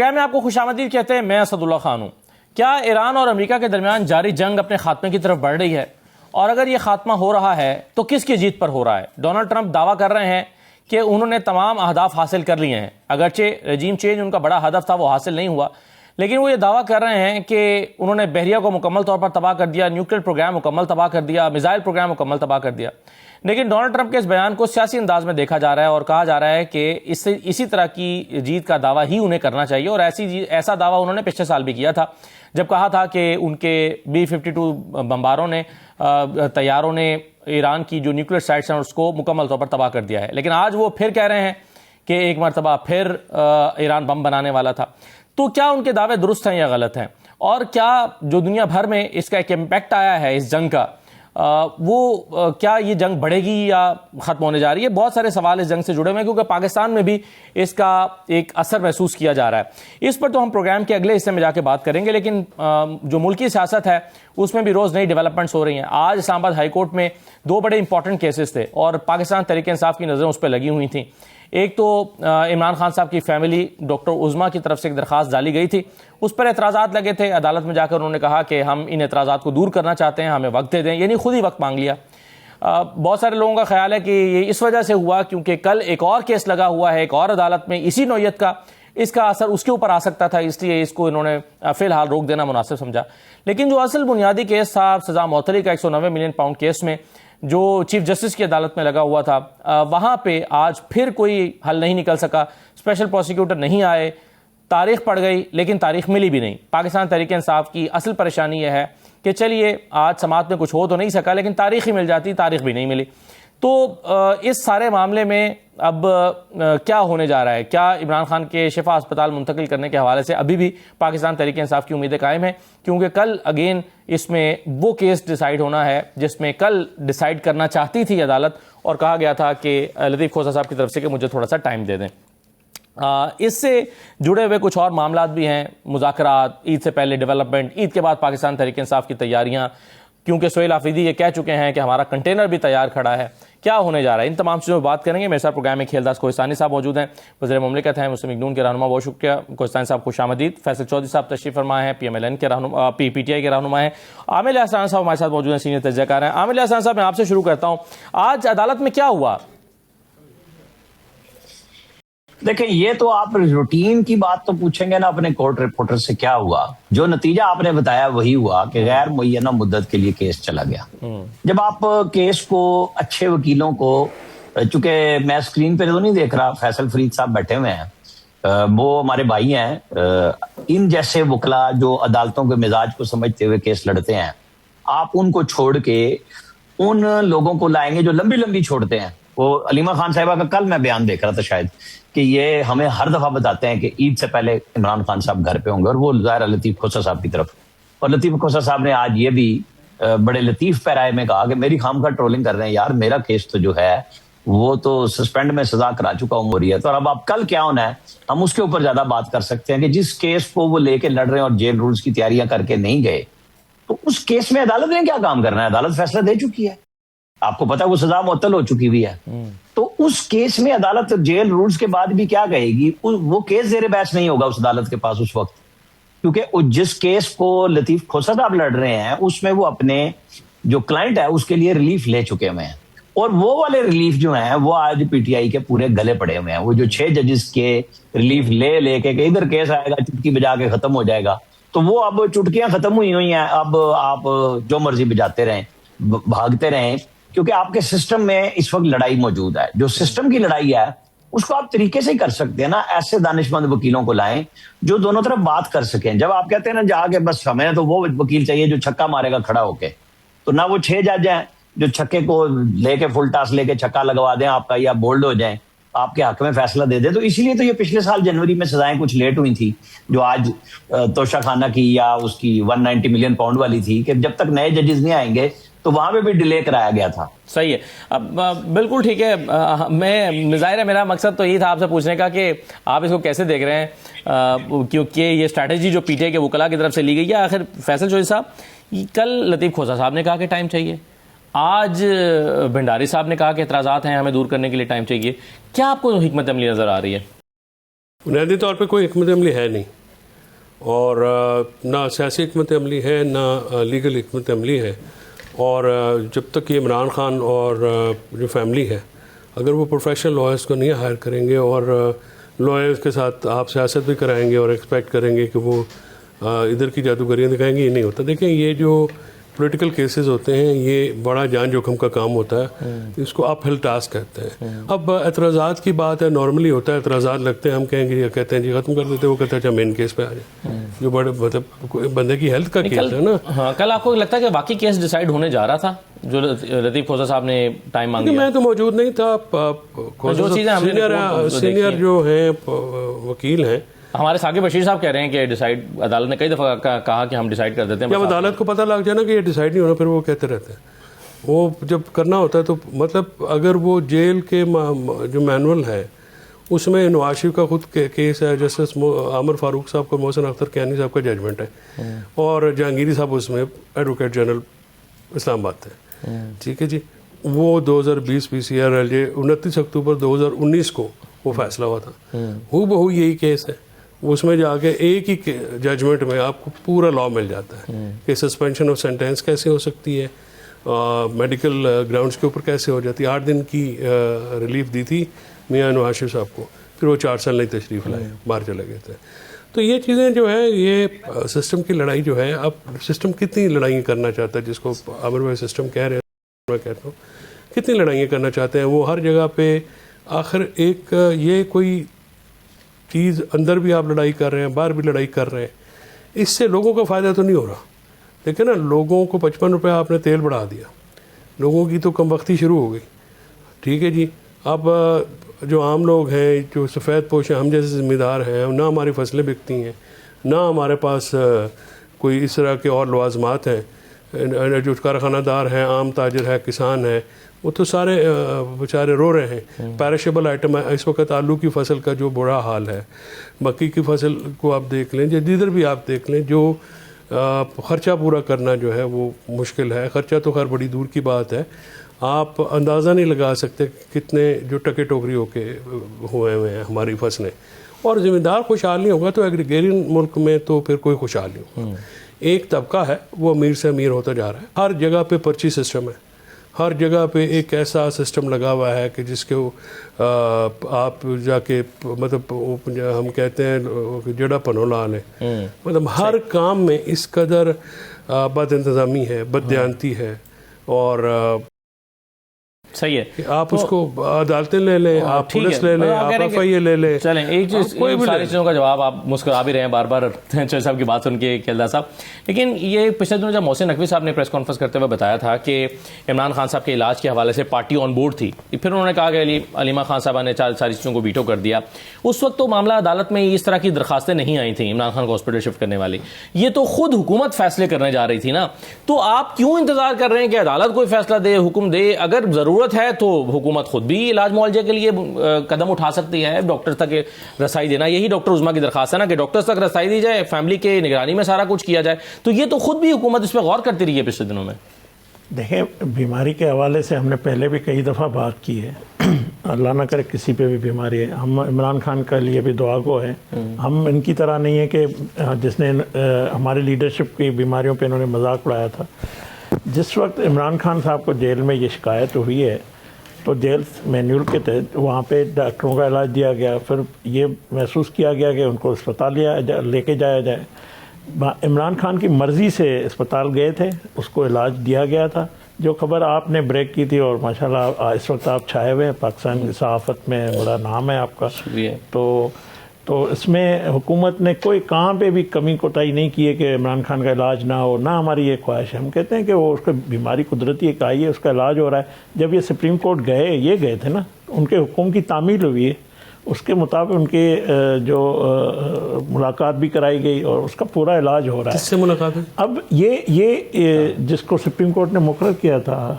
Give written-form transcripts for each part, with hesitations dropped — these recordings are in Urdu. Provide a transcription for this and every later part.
پروگرام میں آپ کو خوش آمدید کہتے ہیں. میں اسد اللہ خان ہوں. کیا ایران اور امریکہ کے درمیان جاری جنگ اپنے خاتمے کی طرف بڑھ رہی ہے؟ اور اگر یہ خاتمہ ہو رہا ہے تو کس کی جیت پر ہو رہا ہے؟ ڈونلڈ ٹرمپ دعویٰ کر رہے ہیں کہ انہوں نے تمام اہداف حاصل کر لیے ہیں. اگرچہ رجیم چینج ان کا بڑا ہدف تھا، وہ حاصل نہیں ہوا، لیکن وہ یہ دعویٰ کر رہے ہیں کہ انہوں نے بحریہ کو مکمل طور پر تباہ کر دیا، نیوکلیر پروگرام مکمل تباہ کر دیا، میزائل پروگرام مکمل تباہ کر دیا. لیکن ڈونلڈ ٹرمپ کے اس بیان کو سیاسی انداز میں دیکھا جا رہا ہے اور کہا جا رہا ہے کہ اسی طرح کی جیت کا دعویٰ ہی انہیں کرنا چاہیے. اور ایسا دعویٰ انہوں نے پچھلے سال بھی کیا تھا جب کہا تھا کہ ان کے B-52 بمباروں نے طیاروں نے ایران کی جو نیوکلیر سائٹس ہیں اس کو مکمل طور پر تباہ کر دیا ہے. لیکن آج وہ پھر کہہ رہے ہیں کہ ایک مرتبہ پھر ایران بم بنانے والا تھا. تو کیا ان کے دعوے درست ہیں یا غلط ہیں؟ اور کیا جو دنیا بھر میں اس کا ایک امپیکٹ آیا ہے اس جنگ کا، وہ کیا یہ جنگ بڑھے گی یا ختم ہونے جا رہی ہے؟ بہت سارے سوال اس جنگ سے جڑے ہوئے ہیں کیونکہ پاکستان میں بھی اس کا ایک اثر محسوس کیا جا رہا ہے. اس پر تو ہم پروگرام کے اگلے حصے میں جا کے بات کریں گے، لیکن جو ملکی سیاست ہے اس میں بھی روز نئی ڈیولپمنٹس ہو رہی ہیں. آج اسلام آباد ہائی کورٹ میں 2 بڑے امپورٹنٹ کیسز تھے اور پاکستان تحریک انصاف کی نظریں اس پہ لگی ہوئی تھیں. ایک تو عمران خان صاحب کی فیملی ڈاکٹر عظما کی طرف سے ایک درخواست ڈالی گئی تھی، اس پر اعتراضات لگے تھے. عدالت میں جا کر انہوں نے کہا کہ ہم ان اعتراضات کو دور کرنا چاہتے ہیں، ہمیں وقت دے دیں، یعنی خود ہی وقت مانگ لیا. بہت سارے لوگوں کا خیال ہے کہ یہ اس وجہ سے ہوا کیونکہ کل ایک اور کیس لگا ہوا ہے ایک اور عدالت میں اسی نوعیت کا، اس کا اثر اس کے اوپر آ سکتا تھا، اس لیے اس کو انہوں نے فی الحال روک دینا مناسب سمجھا. لیکن جو اصل بنیادی کیس تھا سزا معطلی کا 190 ملین پاؤنڈ کیس میں جو چیف جسٹس کی عدالت میں لگا ہوا تھا، وہاں پہ آج پھر کوئی حل نہیں نکل سکا. اسپیشل پروسیکیوٹر نہیں آئے، تاریخ پڑ گئی لیکن تاریخ ملی بھی نہیں. پاکستان تحریک انصاف کی اصل پریشانی یہ ہے کہ چلیے آج سماعت میں کچھ ہو تو نہیں سکا لیکن تاریخ ہی مل جاتی، تاریخ بھی نہیں ملی. تو اس سارے معاملے میں اب کیا ہونے جا رہا ہے؟ کیا عمران خان کے شفا اسپتال منتقل کرنے کے حوالے سے ابھی بھی پاکستان تحریک انصاف کی امیدیں قائم ہیں؟ کیونکہ کل اگین اس میں وہ کیس ڈیسائیڈ ہونا ہے جس میں کل ڈیسائیڈ کرنا چاہتی تھی عدالت اور کہا گیا تھا کہ لطیف کھوسہ صاحب کی طرف سے کہ مجھے تھوڑا سا ٹائم دے دیں. اس سے جڑے ہوئے کچھ اور معاملات بھی ہیں، مذاکرات، عید سے پہلے ڈیولپمنٹ، عید کے بعد پاکستان تحریک انصاف کی تیاریاں، کیونکہ سہیل آفریدی یہ کہہ چکے ہیں کہ ہمارا کنٹینر بھی تیار کھڑا ہے. کیا ہونے جا رہا ہے؟ ان تمام چیزوں پر بات کریں گے. میرے ساتھ پروگرام میں کھیلداز کوہستانی صاحب موجود ہیں، وزیر مملکت ہیں، مسلم لیگ نون کے رہنما. بہت شکریہ کوہستانی صاحب، خوش آمدید. فیصل چودھری صاحب تشریف فرما ہیں، PMLN کے رہنما، PTI کے رہنما ہیں. عامر احسان صاحب ہمارے ساتھ موجود ہیں، سینئر تجزیہ کار ہیں. عامر احسان صاحب، میں آپ سے شروع کرتا ہوں. آج عدالت میں کیا ہوا؟ دیکھیں، یہ تو آپ روٹین کی بات تو پوچھیں گے نا اپنے کورٹ رپورٹر سے. کیا ہوا؟ جو نتیجہ آپ نے بتایا وہی ہوا کہ غیر معینہ مدت کے لیے کیس چلا گیا. جب آپ کیس کو اچھے وکیلوں کو، چونکہ میں اسکرین پہ تو نہیں دیکھ رہا، فیصل فرید صاحب بیٹھے ہوئے ہیں، وہ ہمارے بھائی ہیں، ان جیسے وکلا جو عدالتوں کے مزاج کو سمجھتے ہوئے کیس لڑتے ہیں، آپ ان کو چھوڑ کے ان لوگوں کو لائیں گے جو لمبی لمبی چھوڑتے ہیں. وہ علیمہ خان صاحبہ کا کل میں بیان دیکھ رہا تھا شاید، کہ یہ ہمیں ہر دفعہ بتاتے ہیں کہ عید سے پہلے عمران خان صاحب گھر پہ ہوں گے، اور وہ ظاہر لطیف کھوسہ صاحب کی طرف. اور لطیف کھوسہ صاحب نے آج یہ بھی بڑے لطیف پیرائے میں کہا کہ میری خام ٹرولنگ کر رہے ہیں، یار میرا کیس تو جو ہے وہ تو سسپینڈ میں سزا کرا چکا ہوں ہو رہی ہے. تو اب آپ کل کیا ہونا ہے ہم اس کے اوپر زیادہ بات کر سکتے ہیں کہ جس کیس کو وہ لے کے لڑ رہے ہیں اور جیل رولز کی تیاریاں کر کے نہیں گئے، تو اس کیس میں عدالت نے کیا کام کرنا ہے؟ عدالت فیصلہ دے چکی ہے، آپ کو پتا ہے وہ سزا معطل ہو چکی ہوئی ہے. تو اس کیس میں عدالت جیل رولز کے بعد بھی کیا کہے گی؟ وہ کیس زیر بحث نہیں ہوگا اس عدالت کے پاس اس وقت، کیونکہ جس کیس کو لطیف کھوسہ صاحب لڑ رہے ہیں اس میں وہ اپنے جو کلائنٹ ہے اس کے لیے ریلیف لے چکے ہوئے ہیں. اور وہ والے ریلیف جو ہیں وہ آج PTI کے پورے گلے پڑے ہوئے ہیں. وہ جو 6 ججز کے ریلیف لے کے کہ ادھر کیس آئے گا چٹکی بجا کے ختم ہو جائے گا، تو وہ اب چٹکیاں ختم ہوئی ہیں. اب آپ جو مرضی بجاتے رہیں، بھاگتے رہیں، کیونکہ آپ کے سسٹم میں اس وقت لڑائی موجود ہے. جو سسٹم کی لڑائی ہے اس کو آپ طریقے سے ہی کر سکتے ہیں نا. ایسے دانش مند وکیلوں کو لائیں جو دونوں طرف بات کر سکیں. جب آپ کہتے ہیں نا جا کے بس ہمیں تو وہ وکیل چاہیے جو چھکا مارے گا کھڑا ہو کے، تو نہ وہ 6 جج ہیں جو چھکے کو لے کے فل ٹاس لے کے چھکا لگوا دیں آپ کا، یا بولڈ ہو جائیں آپ کے حق میں فیصلہ دے دیں. تو اسی لیے تو یہ پچھلے سال جنوری میں سزائیں کچھ لیٹ ہوئی تھی جو آج توشہ خانہ کی یا اس کی 190 ملین پاؤنڈ والی تھی، کہ جب تک نئے ججز نہیں آئیں گے تو وہاں پہ بھی ڈیلے کرایا گیا تھا. صحیح ہے. اب بالکل ٹھیک ہے. میں ظاہر ہے میرا مقصد تو یہی تھا آپ سے پوچھنے کا کہ آپ اس کو کیسے دیکھ رہے ہیں، کیونکہ یہ اسٹریٹجی جو PTI کے وکلاء کی طرف سے لی گئی ہے. آخر فیصل چودھری صاحب، کل لطیف کھوسہ صاحب نے کہا کہ ٹائم چاہیے، آج بھنڈاری صاحب نے کہا کہ اعتراضات ہیں ہمیں دور کرنے کے لیے ٹائم چاہیے. کیا آپ کو حکمت عملی نظر آ رہی ہے؟ بنیادی طور پہ کوئی حکمت عملی ہے نہیں، اور نہ سیاسی حکمت عملی ہے نہ لیگل حکمت عملی ہے. اور جب تک یہ عمران خان اور جو فیملی ہے اگر وہ پروفیشنل لائرس کو نہیں ہائر کریں گے اور لائرس کے ساتھ آپ سیاست بھی کرائیں گے اور ایکسپیکٹ کریں گے کہ وہ ادھر کی جادوگریاں دکھائیں گے، یہ نہیں ہوتا. دیکھیں یہ جو پولیٹیکل کیسز ہوتے ہیں یہ بڑا جان جوخم کا کام ہوتا ہے، اس کو اپ ہل ٹاسک کہتے ہیں. اب اعتراضات کی بات ہے، نارملی ہوتا ہے اعتراضات لگتے ہیں، ہم کہیں گے یہ کہتے ہیں جی ختم کر دیتے ہیں، وہ کہتے ہیں اچھا مین کیس پہ آ جائیں، جو بڑے مطلب بندے کی ہیلتھ کا کیس ہے نا. ہاں کل آپ کو لگتا ہے کہ واقعی کیس ڈیسائیڈ ہونے جا رہا تھا جو لطیف کھوسہ صاحب نے ٹائم مانگا؟ میں تو موجود نہیں تھا. سینئر جو ہیں وکیل ہیں، ہمارے ثاقب بشیر صاحب کہہ رہے ہیں کہ ڈیسائیڈ، عدالت نے کئی دفعہ کہا کہ ہم ڈیسائیڈ کر دیتے ہیں. جب عدالت کو پتہ لگ جائے نا کہ یہ ڈیسائیڈ نہیں ہونا پھر وہ کہتے رہتے ہیں. وہ جب کرنا ہوتا ہے تو مطلب اگر وہ جیل کے جو مینول ہے اس میں نواز شریف کا خود کیس ہے، جسٹس عامر فاروق صاحب کو، محسن اختر کیانی صاحب کا ججمنٹ ہے، اور جہانگیری صاحب اس میں ایڈوکیٹ جنرل اسلام آباد تھے. ٹھیک ہے جی، وہ 2020 PCRLJ 29 اکتوبر 2019 کو وہ فیصلہ ہوا تھا. ہو بہو یہی کیس ہے. اس میں جا کے ایک ہی ججمنٹ میں آپ کو پورا لا مل جاتا ہے کہ سسپینشن آف سینٹینس کیسے ہو سکتی ہے، میڈیکل گراؤنڈس کے اوپر کیسے ہو جاتی ہے. 8 دن کی ریلیف دی تھی میاں نواز شریف صاحب کو، پھر وہ 4 سال نہیں تشریف لائے، باہر چلے گئے تھے. تو یہ چیزیں جو ہے، یہ سسٹم کی لڑائی جو ہے، اب سسٹم کتنی لڑائیں کرنا چاہتا ہے، جس کو عامر بھائی سسٹم کہہ رہے ہیں، میں کہتا ہوں کتنی لڑائیں کرنا چاہتے ہیں وہ ہر جگہ پہ. آخر ایک یہ کوئی چیز اندر بھی آپ لڑائی کر رہے ہیں، باہر بھی لڑائی کر رہے ہیں، اس سے لوگوں کا فائدہ تو نہیں ہو رہا. دیکھیں نا، لوگوں کو 55 روپے آپ نے تیل بڑھا دیا، لوگوں کی تو کم وقتی شروع ہو گئی. ٹھیک ہے جی، اب جو عام لوگ ہیں، جو سفید پوش ہیں، ہم جیسے ذمہ دار ہیں، نہ ہماری فصلیں بکتی ہیں، نہ ہمارے پاس کوئی اس طرح کے اور لوازمات ہیں. جو کارخانہ دار ہیں، عام تاجر ہے، کسان ہے، وہ تو سارے بیچارے رو رہے ہیں. پیرشیبل آئٹم ہے اس وقت، آلو کی فصل کا جو برا حال ہے، مکئی کی فصل کو آپ دیکھ لیں، جدھر بھی آپ دیکھ لیں، جو خرچہ پورا کرنا جو ہے وہ مشکل ہے. خرچہ تو خیر بڑی دور کی بات ہے، آپ اندازہ نہیں لگا سکتے کتنے جو ٹکے ٹوکری ہو کے ہوئے ہیں ہماری فصلیں. اور ذمہ دار خوشحال نہیں ہوگا تو ایگریگیرین ملک میں تو پھر کوئی خوشحال نہیں ہوگا. ایک طبقہ ہے وہ امیر سے امیر ہوتا جا رہا ہے. ہر جگہ پہ پرچی سسٹم ہے، ہر جگہ پہ ایک ایسا سسٹم لگا ہوا ہے کہ جس کے آپ جا کے مطلب ہم کہتے ہیں جڑا پنو لال ہے. مطلب ہر کام میں اس قدر بد انتظامی ہے، بد دیانتی ہے. اور صحیح ہے، آپ اس کو عدالتیں لے لیں، آپ پولیس لے لیں، آپ FIA لے لیں. چلیں ایک چیز، ساری چیزوں کا جواب آپ مسکرا بھی رہے ہیں بار بار چوہدری صاحب کی بات سن کے کیلدہ صاحب. لیکن یہ پچھلے دنوں جب محسن نقوی صاحب نے پریس کانفرنس کرتے ہوئے بتایا تھا کہ عمران خان صاحب کے علاج کے حوالے سے پارٹی آن بورڈ تھی، پھر انہوں نے کہا کہ علیمہ خان صاحبہ نے ساری چیزوں کو ویٹو کر دیا. اس وقت تو معاملہ عدالت میں اس طرح کی درخواستیں نہیں آئی تھیں عمران خان کو ہاسپٹل شفٹ کرنے والی، یہ تو خود حکومت فیصلے کرنے جا رہی تھی نا. تو آپ کیوں انتظار کر رہے ہیں کہ عدالت کوئی فیصلہ دے، حکم دے؟ اگر ضرورت ہے تو حکومت خود بھی علاج معالجے کے لیے قدم اٹھا سکتی ہے، ڈاکٹر تک رسائی دینا. یہی ڈاکٹر عظمیٰ کی درخواست ہے نا کہ ڈاکٹرز تک رسائی دی جائے، فیملی کے نگرانی میں سارا کچھ کیا جائے. تو یہ تو خود بھی حکومت اس پہ غور کرتی رہی ہے پچھلے دنوں میں. دیکھیں، بیماری کے حوالے سے ہم نے پہلے بھی کئی دفعہ بات کی ہے. اللہ نہ کرے کسی پہ بھی بیماری ہے. ہم عمران خان کے لیے بھی دعا گو ہیں. ہم ان کی طرح نہیں ہے کہ جس نے ہمارے لیڈرشپ کی بیماریوں پہ انہوں نے مذاق اڑایا تھا. جس وقت عمران خان صاحب کو جیل میں یہ شکایت ہوئی ہے تو جیل مینیول کے تحت وہاں پہ ڈاکٹروں کا علاج دیا گیا. پھر یہ محسوس کیا گیا کہ ان کو اسپتال لے کے جایا جائے. عمران خان کی مرضی سے اسپتال گئے تھے، اس کو علاج دیا گیا تھا. جو خبر آپ نے بریک کی تھی، اور ماشاءاللہ اس وقت آپ چھائے ہوئے ہیں، پاکستان کی صحافت میں بڑا نام ہے آپ کا. تو اس میں حکومت نے کوئی کام پہ بھی کمی کوتاہی نہیں کی ہے کہ عمران خان کا علاج نہ ہو. نہ ہماری یہ خواہش ہے. ہم کہتے ہیں کہ وہ اس کا بیماری قدرتی ایک آئی ہے، اس کا علاج ہو رہا ہے. جب یہ سپریم کورٹ گئے تھے نا، ان کے حکم کی تعمیل ہوئی ہے، اس کے مطابق ان کے جو ملاقات بھی کرائی گئی اور اس کا پورا علاج ہو رہا ہے. کس سے ملاقات ہے؟ اب یہ جس کو سپریم کورٹ نے مقرر کیا تھا،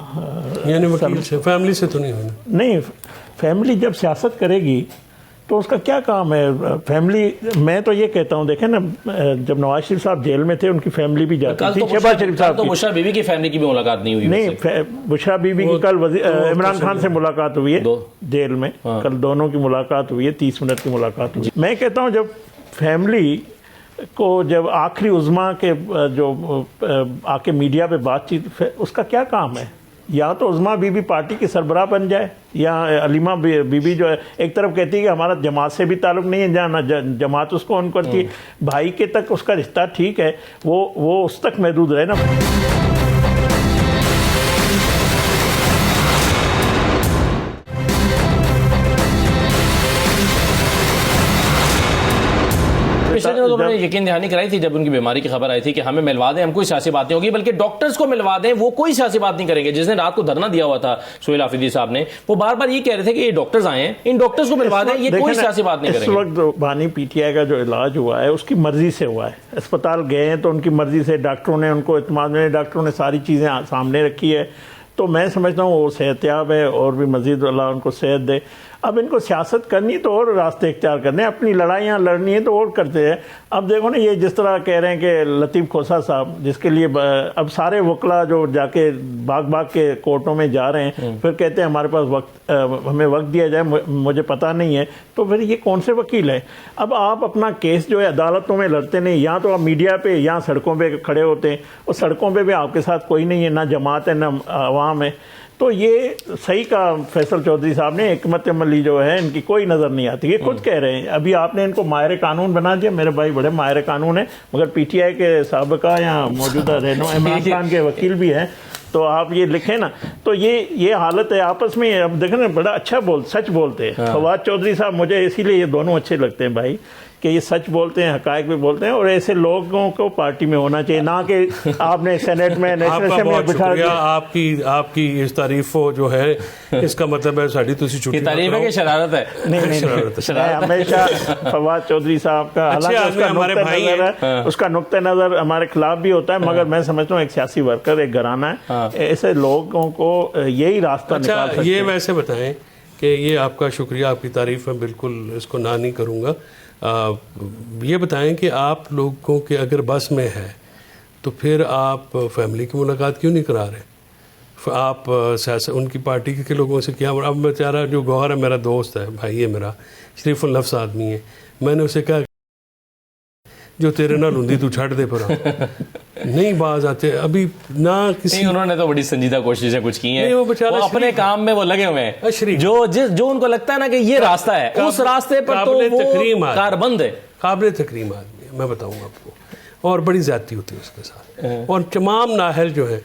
یعنی وکیل سے، فیملی سے تو نہیں ہونا؟ نہیں، فیملی جب سیاست کرے گی تو اس کا کیا کام ہے فیملی؟ میں تو یہ کہتا ہوں دیکھیں نا، جب نواز شریف صاحب جیل میں تھے ان کی فیملی بھی جاتی تھی، شہباز شریف صاحب تو بشرا بیوی کی فیملی کی بھی ملاقات نہیں ہوئی؟ نہیں، بشرا بیوی کی کل عمران خان سے ملاقات ہوئی ہے جیل میں، کل دونوں کی ملاقات ہوئی ہے، 30 منٹ کی ملاقات ہوئی ہے۔ میں کہتا ہوں جب فیملی کو جب آخری عظما کے جو آ کے میڈیا پہ بات چیت، اس کا کیا کام ہے؟ یا تو عظما بی بی پارٹی کی سربراہ بن جائے، یا علیمہ بی بی جو ہے ایک طرف کہتی ہے کہ ہمارا جماعت سے بھی تعلق نہیں ہے، جہاں جماعت اس کو ان کرتی ہے، بھائی کے تک اس کا رشتہ ٹھیک ہے، وہ اس تک محدود رہے نا۔ پچھلے دنوں انہوں نے یقین دہانی کرائی تھی جب ان کی بیماری کی خبر آئی تھی کہ ہمیں ملوا دیں، ہم کوئی سیاسی بات نہیں ہوگی، بلکہ ڈاکٹرز کو ملوا دیں، وہ کوئی سیاسی بات نہیں کریں گے۔ جس نے رات کو دھرنا دیا ہوا تھا سہیل حافظی صاحب نے، وہ بار بار یہ کہہ رہے تھے کہ یہ ڈاکٹرز آئے ہیں، ان ڈاکٹرز کو ملوا دیں، یہ کوئی سیاسی بات نہیں کریں گے۔ اس وقت بانی پی ٹی آئی کا جو علاج ہوا ہے اس کی مرضی سے ہوا ہے، اسپتال گئے ہیں تو ان کی مرضی سے، ڈاکٹروں نے ان کو اعتماد میں، ڈاکٹروں نے ساری چیزیں سامنے رکھی ہے، تو میں سمجھتا ہوں وہ صحت یاب ہے، اور بھی مزید اللہ ان کو صحت دے۔ اب ان کو سیاست کرنی تو اور راستے اختیار کرنے، اپنی لڑائیاں لڑنی ہیں تو اور کرتے ہیں۔ اب دیکھو نا، یہ جس طرح کہہ رہے ہیں کہ لطیف کھوسہ صاحب، جس کے لیے اب سارے وکلا جو جا کے باغ کے کورٹوں میں جا رہے ہیں، پھر کہتے ہیں ہمارے پاس وقت، ہمیں وقت دیا جائے، مجھے پتہ نہیں ہے، تو پھر یہ کون سے وکیل ہیں؟ اب آپ اپنا کیس جو ہے عدالتوں میں لڑتے نہیں، یا تو آپ میڈیا پہ یا سڑکوں پہ کھڑے ہوتے ہیں، اور سڑکوں پہ بھی آپ کے ساتھ کوئی نہیں ہے، نہ جماعت ہے نہ عوام ہے۔ تو یہ صحیح کا فیصل چودھری صاحب نے، حکمت عملی جو ہے ان کی کوئی نظر نہیں آتی، یہ خود کہہ رہے ہیں۔ ابھی آپ نے ان کو ماہر قانون بنا دیا، میرے بھائی بڑے ماہر قانون ہیں، مگر پی ٹی آئی کے سابقہ یا موجودہ رہنما عمران خان کے وکیل بھی ہیں، تو آپ یہ لکھیں نا، تو یہ حالت ہے آپس میں۔ اب دیکھیں نا، بڑا اچھا سچ بولتے ہیں فواد چودھری صاحب، مجھے اسی لیے یہ دونوں اچھے لگتے ہیں بھائی، کہ یہ سچ بولتے ہیں، حقائق بھی بولتے ہیں، اور ایسے لوگوں کو پارٹی میں ہونا چاہیے، نہ کہ آپ نے سینیٹ میں نیشنل اسمبلی میں بٹھا دیا۔ آپ کی اس تعریف جو ہے، اس کا مطلب ہے ساڑھی تو چھٹی تعریف ہے کہ شرارت ہے؟ نہیں، ہمیشہ فواد چودھری صاحب کا، حالانکہ اس کا نقطہ نظر ہمارے خلاف بھی ہوتا ہے، مگر میں سمجھتا ہوں ایک سیاسی ورکر، ایک گھرانہ ہے، ایسے لوگوں کو یہی راستہ نکال سکتے ہیں۔ یہ ویسے بتائیں کہ یہ آپ کا شکریہ، آپ کی تعریف میں بالکل اس کو نہ نہیں کروں گا۔ یہ بتائیں کہ آپ لوگوں کے اگر بس میں ہے تو پھر آپ فیملی کی ملاقات کیوں نہیں کرا رہے؟ آپ ان کی پارٹی کے لوگوں سے کیا؟ اب بیچارہ جو گوہر ہے، میرا دوست ہے، بھائی ہے میرا، شریف النفس آدمی ہے، میں نے اسے کہا جو تیرے نال ہوندی تو چھڑ دے، پر نہیں باز آتے ابھی نہ کسی۔ انہوں نے تو بڑی سنجیدہ کوششیں کچھ کی ہیں، وہ اپنے کام میں وہ لگے ہوئے ہیں، جو ان کو لگتا ہے نا کہ یہ راستہ ہے، اس راستے پر تو وہ کاربند ہے۔ قابل تکریم آدمی ہے، میں بتاؤں گا آپ کو، اور بڑی زیادتی ہوتی ہے اس کے ساتھ، اور تمام نااہل جو ہیں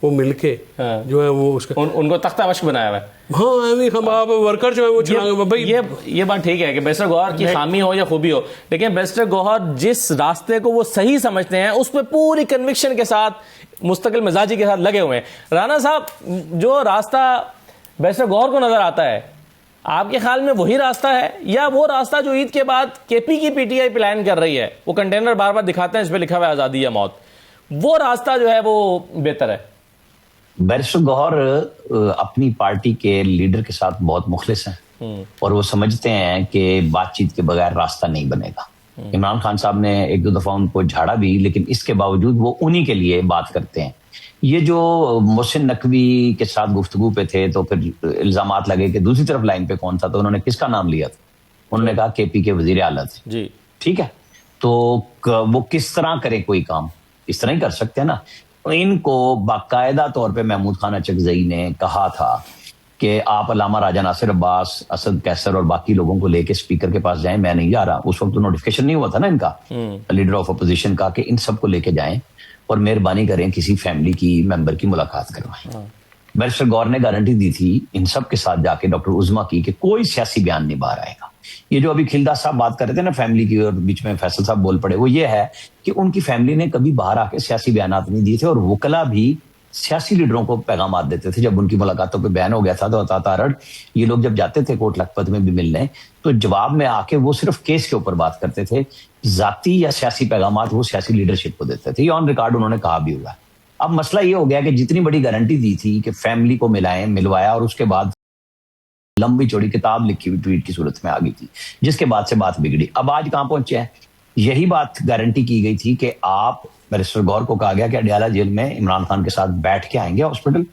وہ مل کے جو ہے وہ اس کا ان کو تختہ وش بنایا ہوا ہے۔ ہاں، ہم آپ ورکر جو ہے وہ چلائیں گے۔ یہ بات ٹھیک ہے کہ بیرسٹر گوہر کی خامی ہو یا خوبی ہو، لیکن بیرسٹر گوہر جس راستے کو وہ صحیح سمجھتے ہیں اس پہ پوری کنوکشن کے ساتھ، مستقل مزاجی کے ساتھ لگے ہوئے ہیں۔ رانا صاحب، جو راستہ بیرسٹر گوہر کو نظر آتا ہے، آپ کے خیال میں وہی راستہ ہے، یا وہ راستہ جو عید کے بعد کے پی کی پی ٹی آئی پلان کر رہی ہے، وہ کنٹینر بار بار دکھاتے ہیں اس پہ لکھا ہوا ہے آزادی یا موت، وہ راستہ جو ہے وہ بہتر ہے؟ بیرسٹر گوہر اپنی پارٹی کے لیڈر کے ساتھ بہت مخلص ہیں، اور وہ سمجھتے ہیں کہ بات چیت کے بغیر راستہ نہیں بنے گا۔ عمران خان صاحب نے ایک دو دفعہ ان کو جھاڑا بھی، لیکن اس کے باوجود وہ انہی کے لیے بات کرتے ہیں۔ یہ جو محسن نقوی کے ساتھ گفتگو پہ تھے، تو پھر الزامات لگے کہ دوسری طرف لائن پہ کون تھا، تو انہوں نے کس کا نام لیا تھا؟ انہوں نے کہا کے پی کے وزیر اعلیٰ تھے۔ جی ٹھیک ہے، تو وہ کس طرح کرے کوئی کام؟ اس طرح ہی کر سکتے ہیں نا۔ ان کو باقاعدہ طور پہ محمود خان اچکزئی نے کہا تھا کہ آپ علامہ راجہ ناصر عباس، اسد کیسر اور باقی لوگوں کو لے کے اسپیکر کے پاس جائیں، میں نہیں جا رہا۔ اس وقت نوٹیفکیشن نہیں ہوا تھا نا ان کا، لیڈر آف اپوزیشن کا، کہ ان سب کو لے کے جائیں اور مہربانی کریں کسی فیملی کی ممبر کی ملاقات کروائیں۔ بیرسٹر گوہر نے گارنٹی دی تھی ان سب کے ساتھ جا کے ڈاکٹر عظما کی کہ کوئی سیاسی بیان نہیں باہر آئے گا۔ یہ جو ابھی کھلدہ صاحب بات کر رہے تھے نا فیملی کی، اور بیچ میں فیصل صاحب بول پڑے، وہ یہ ہے کہ ان کی فیملی نے کبھی باہر آ کے سیاسی بیانات نہیں دیے تھے، اور وکلا بھی سیاسی لیڈروں کو پیغامات دیتے تھے۔ جب ان کی ملاقاتوں پہ بیان ہو گیا تھا تو عطا تارڑ یہ لوگ جب جاتے تھے کوٹ لکھپت میں بھی ملنے، تو جواب میں آ کے وہ صرف کیس کے اوپر بات کرتے تھے، ذاتی یا سیاسی پیغامات وہ سیاسی لیڈرشپ کو دیتے تھے۔ یہ آن ریکارڈ انہوں نے کہا بھی ہوا۔ اب مسئلہ یہ ہو گیا کہ جتنی بڑی گارنٹی دی تھی کہ فیملی کو ملائیں، ملوایا، اور اس کے بعد لمبی چوڑی کتاب لکھی ہوئی ٹویٹ کی صورت میں آ گئی تھی، جس کے بعد سے بات بگڑی. اب آج کہاں پہنچے ہیں؟ یہی بات گارنٹی کی گئی تھی کہ آپ بیرسٹر گور کو کہا گیا کہ اڈیالہ جیل میں عمران خان کے ساتھ بیٹھ کے آئیں گے ہاسپٹل،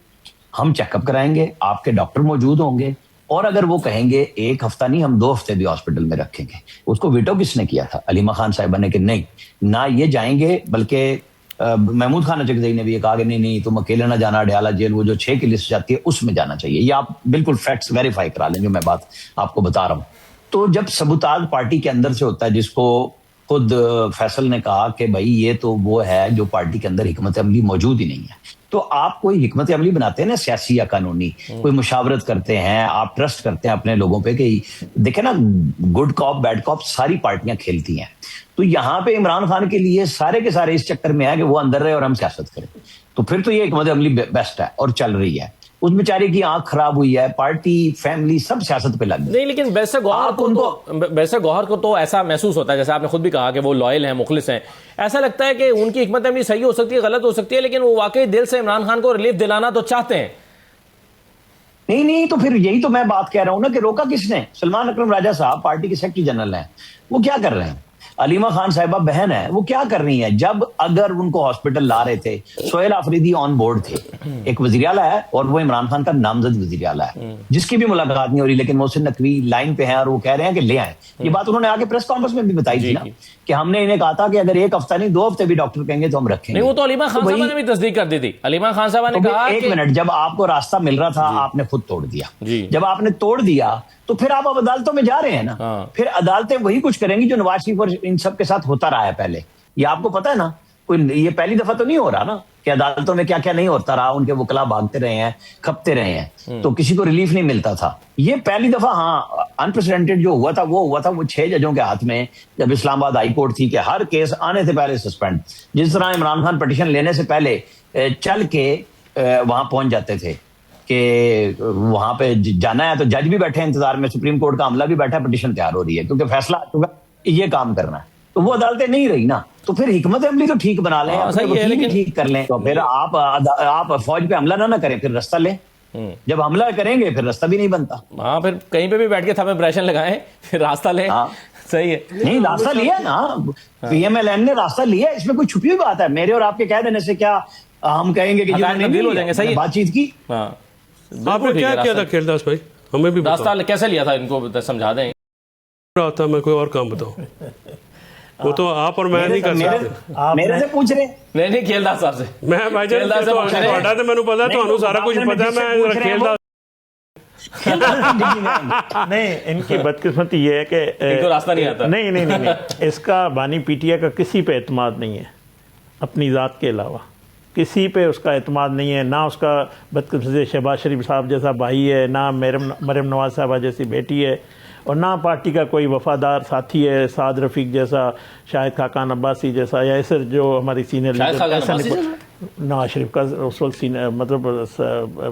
ہم چیک اپ کرائیں گے، آپ کے ڈاکٹر موجود ہوں گے، اور اگر وہ کہیں گے 1 ہفتہ نہیں ہم 2 ہفتے بھی ہاسپٹل میں رکھیں گے. اس کو ویٹو کس نے کیا تھا؟ علیمہ خان صاحبہ نے کہ نہیں، نہ یہ جائیں گے، بلکہ محمود خان اچکزئی نے بھی یہ کہا کہ نہیں تم اکیلے نہ جانا اڈیالہ جیل، وہ جو 6 کی لسٹ جاتی ہے اس میں جانا چاہیے. یہ آپ بالکل فیکٹس ویریفائی کرا لیں جو میں بات آپ کو بتا رہا ہوں. تو جب سبوتاژ پارٹی کے اندر سے ہوتا ہے، جس کو خود فیصل نے کہا کہ بھائی یہ تو وہ ہے جو پارٹی کے اندر حکمت عملی موجود ہی نہیں ہے، تو آپ کوئی حکمت عملی بناتے ہیں نا سیاسی یا قانونی، کوئی مشاورت کرتے ہیں، آپ ٹرسٹ کرتے ہیں اپنے لوگوں پہ کہ دیکھیں نا گڈ کاپ بیڈ کاپ ساری پارٹیاں کھیلتی ہیں. تو یہاں پہ عمران خان کے لیے سارے کے سارے اس چکر میں ہے کہ وہ اندر رہے اور ہم سیاست کریں، تو پھر تو یہ حکمت عملی بیسٹ ہے اور چل رہی ہے. اس بیچارے کی آنکھ خراب ہوئی ہے، پارٹی فیملی سب سیاست پہ لگ گئی. نہیں لیکن بیرسٹر گوہر کو تو ایسا محسوس ہوتا ہے، جیسے آپ نے خود بھی کہا کہ وہ لائل ہیں، مخلص ہیں، ایسا لگتا ہے کہ ان کی حکمت عملی صحیح ہو سکتی ہے، غلط ہو سکتی ہے، لیکن وہ واقعی دل سے عمران خان کو ریلیف دلانا تو چاہتے ہیں. نہیں تو پھر یہی تو میں بات کہہ رہا ہوں نا کہ روکا کس نے؟ سلمان اکرم راجہ صاحب پارٹی کے سیکرٹری جنرل ہیں، وہ کیا کر رہے ہیں؟ علیمہ خان صاحبہ بہن ہے، وہ کیا کر رہی ہیں؟ جب اگر ان کو ہاسپٹل لا رہے تھے، سہیل آفریدی آن بورڈ تھے، ایک وزیر اعلیٰ ہے اور وہ عمران خان کا نامزد وزیر اعلیٰ ہے، جس کی بھی ملاقات نہیں ہو رہی، لیکن محسن نقوی لائن پہ ہیں اور وہ کہہ رہے ہیں کہ لے آئیں. یہ بات انہوں نے آگے پریس کانفرنس میں بھی بتائی تھی نا کہ ہم نے انہیں کہا تھا کہ اگر 1 ہفتہ نہیں 2 ہفتے بھی ڈاکٹر کہیں گے تو ہم رکھیں گے. نہیں وہ تو علیمہ خان صاحبہ نے بھی تصدیق کر دی تھی. علیمہ خان صاحبہ نے کہا ایک منٹ، جب آپ کو راستہ مل رہا تھا آپ نے خود توڑ دیا. جب آپ نے توڑ دیا تو پھر آپ اب عدالتوں میں جا رہے ہیں نا، پھر عدالتیں وہی کچھ کریں گی جو نواز شریف اور ان سب کے ساتھ ہوتا رہا ہے پہلے. یہ آپ کو پتا ہے نا، کوئی یہ پہلی دفعہ تو نہیں ہو رہا نا کہ عدالتوں میں کیا کیا نہیں ہوتا رہا، ان کے وکلا بھاگتے رہے ہیں، کھپتے رہے ہیں، تو کسی کو ریلیف نہیں ملتا تھا. یہ پہلی دفعہ ہاں انپریسیڈنٹڈ جو ہوا تھا وہ 6 ججوں کے ہاتھ میں، جب اسلام آباد ہائی کورٹ تھی کہ ہر کیس آنے سے پہلے سسپینڈ. جس طرح عمران خان پٹیشن لینے سے پہلے چل کے وہاں پہنچ جاتے تھے کہ وہاں پہ جانا ہے، تو جج بھی بیٹھے انتظار میں، سپریم کورٹ کا عملہ بھی بیٹھا ہے، پٹیشن تیار ہو رہی ہے کیونکہ فیصلہ آ چکا یہ کام کرنا ہے. تو وہ عدالتیں نہیں رہی نا، تو پھر حکمت عملی تو ٹھیک بنا لیں، وکیل ٹھیک کر لیں، تو پھر آپ فوج پہ حملہ نہ کریں، پھر رستہ لیں. جب حملہ کریں گے پھر رستہ بھی نہیں بنتا. ہاں پھر کہیں پہ بھی بیٹھ کے تھمے پریشن لگائیں، پھر راستہ لیں. صحیح ہے. نہیں راستہ لیا نا، پی ایم ایل این نے راستہ لیا، اس میں کوئی چھپی ہوئی بات ہے؟ میرے اور آپ کے کہہ دینے سے کیا ہم کہیں گے کہ تبدیل ہو جائیں گے؟ صحیح بات چیت کی. آپ نے کیا کیا تھا کھیلداس بھائی؟ ہمیں بھی راستہ کیسے لیا تھا ان کو سمجھا دیں. تھا میں کوئی اور کام بتاؤں، وہ تو آپ اور میں نہیں کر سکتے. میرے سے پوچھ رہے نہیں کھیلداس صاحب سے. میں بھائی جان مینوں پتا تھانوں سارا کچھ پتا ہے. میں کھیلداس نہیں، ان کی بدقسمتی یہ ہے کہ راستہ نہیں آتا. نہیں اس کا بانی پی ٹی آئی کا کسی پہ اعتماد نہیں ہے اپنی ذات کے علاوہ، کسی پہ اس کا اعتماد نہیں ہے. نہ اس کا بدقسمتی شہباز شریف صاحب جیسا بھائی ہے، نہ مریم نواز صاحبہ جیسی بیٹی ہے، اور نہ پارٹی کا کوئی وفادار ساتھی ہے، سعد رفیق جیسا، شاہد خاقان عباسی جیسا، یا ایسر جو ہماری سینئر نواز شریف کا اس وقت مطلب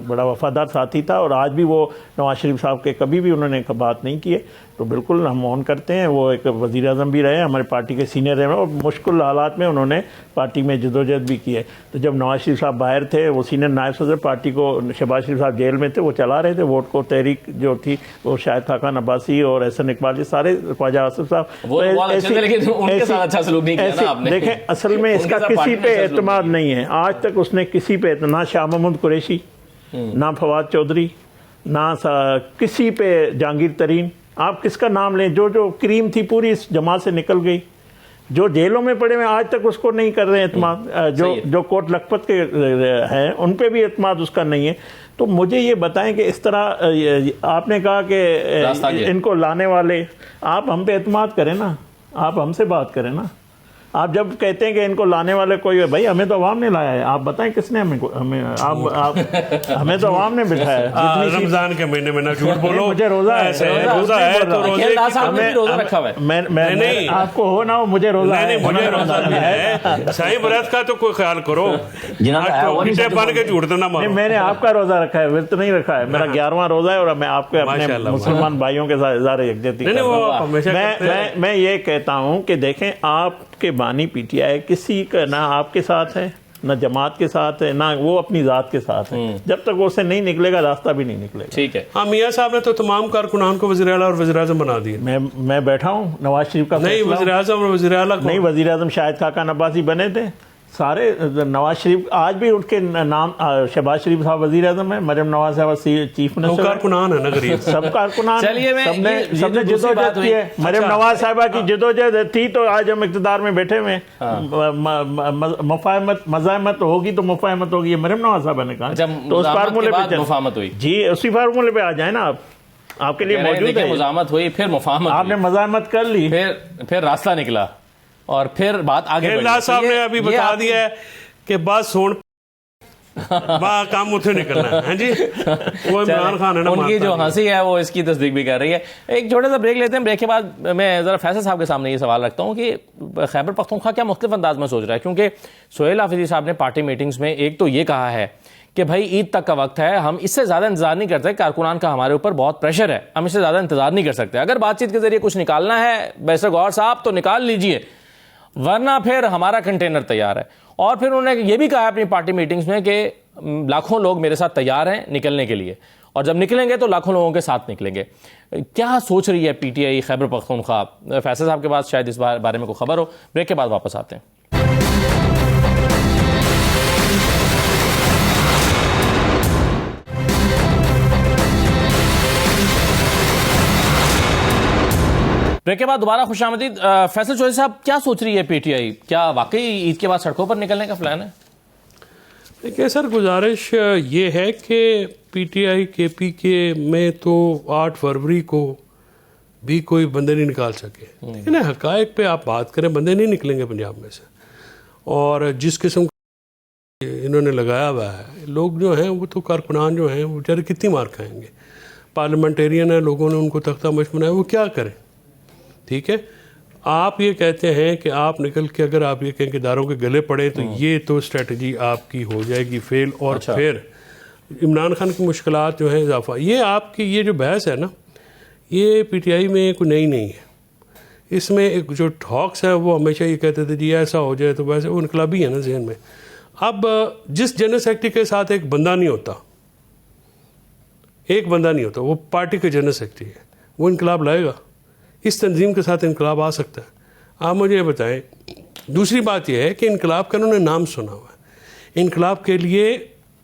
بڑا وفادار ساتھی تھا، اور آج بھی وہ نواز شریف صاحب کے کبھی بھی انہوں نے بات نہیں کی ہے. تو بالکل ہم اون کرتے ہیں، وہ ایک وزیر اعظم بھی رہے، ہمارے پارٹی کے سینئر رہے، اور مشکل حالات میں انہوں نے پارٹی میں جدوجہد بھی کی ہے. تو جب نواز شریف صاحب باہر تھے، وہ سینئر نائب صدر پارٹی کو، شہباز شریف صاحب جیل میں تھے، وہ چلا رہے تھے ووٹ کو، تحریک جو تھی وہ شاہد خاقان عباسی اور احسن اقبال جی سارے، خواجہ آصف صاحب. دیکھیں اصل میں اس کا کسی پہ اعتماد نہیں ہے آج تک. اس نے کسی پہ، نہ شاہ محمود قریشی، نہ فواد چودھری، نہ کسی پہ جہانگیر ترین، آپ کس کا نام لیں، جو کریم تھی پوری اس جماعت سے نکل گئی. جو جیلوں میں پڑے ہوئے آج تک اس کو نہیں کر رہے اعتماد، جو کوٹ لکھپت کے ہیں ان پہ بھی اعتماد اس کا نہیں ہے. تو مجھے یہ بتائیں کہ اس طرح آپ نے کہا کہ ان کو لانے والے، آپ ہم پہ اعتماد کریں نا، آپ ہم سے بات کریں نا. آپ جب کہتے ہیں کہ ان کو لانے والے کوئی ہے، بھائی ہمیں تو عوام نے لایا ہے، آپ بتائیں کس نے ہمیں تو عوام نے بٹھایا ہے. رمضان کے مہینے میں نہ جھوٹ بولو، مجھے روزہ ہے تو میں آپ کو ہو نہ ہو، مجھے روزہ ہے. صحیح برات کا تو کوئی خیال کرو، بن کے جھوٹ نہ مارو. میں نے آپ کا روزہ رکھا ہے، ورت نہیں رکھا ہے. میرا 11واں روزہ ہے، اور میں آپ کو اپنے مسلمان بھائیوں کے ساتھ اظہار یکجہتی. میں یہ کہتا ہوں کہ دیکھیں، آپ کے بانی پی ٹی آئی کسی کا نہ آپ کے ساتھ ہے، نہ جماعت کے ساتھ ہے، نہ وہ اپنی ذات کے ساتھ ہے. جب تک وہ اسے نہیں نکلے گا راستہ بھی نہیں نکلے گا. ٹھیک ہے. ہاں میاں صاحب نے تو تمام کارکنان کو وزیر اعلیٰ اور وزیر اعظم بنا دیا. میں بیٹھا ہوں نواز شریف کا نہیں فیصلہ وزیر اعظم اور وزیر اعلیٰ نہیں، وزیر اعظم شاہد خاقان عباسی بنے تھے سارے. نواز شریف آج بھی اٹھ کے نام، شہباز شریف صاحب وزیر اعظم ہیں، مریم نواز صاحب چیف منسٹر، کارکنان ہے نا غریب. سب کارکنان، چلیے میں سب نے جدوجہد کی ہے. مریم نواز صاحبہ کی جدوجہد تھی تو آج ہم اقتدار میں بیٹھے ہوئے ہیں. مفاہمت ہوگی تو مفاہمت ہوگی، یہ مریم نواز صاحبہ نے کہا. تو اس فارمولے پہ مفاہمت ہوئی جی، اسی فارمولے پہ آ جائیں نا آپ کے لیے موجود ہے. مزاحمت ہوئی، پھر مفاہمت، آپ نے مزاحمت کر لی، پھر راستہ نکلا اور پھر بات آگے بڑھی. اللہ صاحب نے ابھی بتا دیا ہے کہ بات سن کام اتنے نہیں کرنا ہے. جی وہ عمران خان ہے نا، ان کی جو ہنسی ہے وہ اس کی تصدیق بھی کر رہی ہے. ایک چھوٹا سا بریک لیتے ہیں، بریک کے بعد میں ذرا فیصل صاحب کے سامنے یہ سوال رکھتا ہوں کہ خیبر پختونخوا کیا مختلف انداز میں سوچ رہا ہے، کیونکہ سہیل حافظی صاحب نے پارٹی میٹنگز میں ایک تو یہ کہا ہے کہ بھائی عید تک کا وقت ہے، ہم اس سے زیادہ انتظار نہیں کرتے، کارکنان کا ہمارے اوپر بہت پریشر ہے، ہم اس سے زیادہ انتظار نہیں کر سکتے. اگر بات چیت کے ذریعے کچھ نکالنا ہے بیسر گوھر صاحب تو نکال لیجئے، ورنہ پھر ہمارا کنٹینر تیار ہے. اور پھر انہوں نے یہ بھی کہا اپنی پارٹی میٹنگز میں کہ لاکھوں لوگ میرے ساتھ تیار ہیں نکلنے کے لیے، اور جب نکلیں گے تو لاکھوں لوگوں کے ساتھ نکلیں گے. کیا سوچ رہی ہے P T I Khyber Pakhtunkhwa? Faisal صاحب کے پاس شاید اس بارے میں کوئی خبر ہو. بریک کے بعد واپس آتے ہیں. بریک کے بعد دوبارہ خوش آمدید. فیصل چودھری صاحب، کیا سوچ رہی ہے پی ٹی آئی؟ کیا واقعی عید کے بعد سڑکوں پر نکلنے کا پلان ہے؟ دیکھیں سر، گزارش یہ ہے کہ پی ٹی آئی کے پی کے میں تو 8 فروری کو بھی کوئی بندے نہیں نکال سکے. لیکن حقائق پہ آپ بات کریں، بندے نہیں نکلیں گے پنجاب میں سے. اور جس قسم انہوں نے لگایا ہوا ہے، لوگ جو ہیں وہ تو کارکنان جو ہیں وہ بیچارے کتنی مار کھائیں گے. پارلیمنٹیرین ہیں، لوگوں نے ان کو تختہ مشق بنایا، وہ کیا کریں؟ ٹھیک ہے، آپ یہ کہتے ہیں کہ آپ نکل کے اگر آپ یہ کہیں کہ اداروں کے گلے پڑے تو یہ تو اسٹریٹجی آپ کی ہو جائے گی فیل. اور پھر عمران خان کی مشکلات جو ہیں اضافہ. یہ آپ کی یہ جو بحث ہے نا، یہ پی ٹی آئی میں کوئی نئی نہیں ہے. اس میں ایک جو ٹاکس ہیں وہ ہمیشہ یہ کہتے تھے جی ایسا ہو جائے تو ویسے، وہ انقلابی ہے نا ذہن میں. اب جس جنرل سیکرٹری کے ساتھ ایک بندہ نہیں ہوتا، وہ پارٹی کا جنرل سیکرٹری ہے، وہ انقلاب لائے گا؟ اس تنظیم کے ساتھ انقلاب آ سکتا ہے؟ آپ مجھے یہ بتائیں. دوسری بات یہ ہے کہ انقلاب کا انہوں نے نام سنا ہوا ہے. انقلاب کے لیے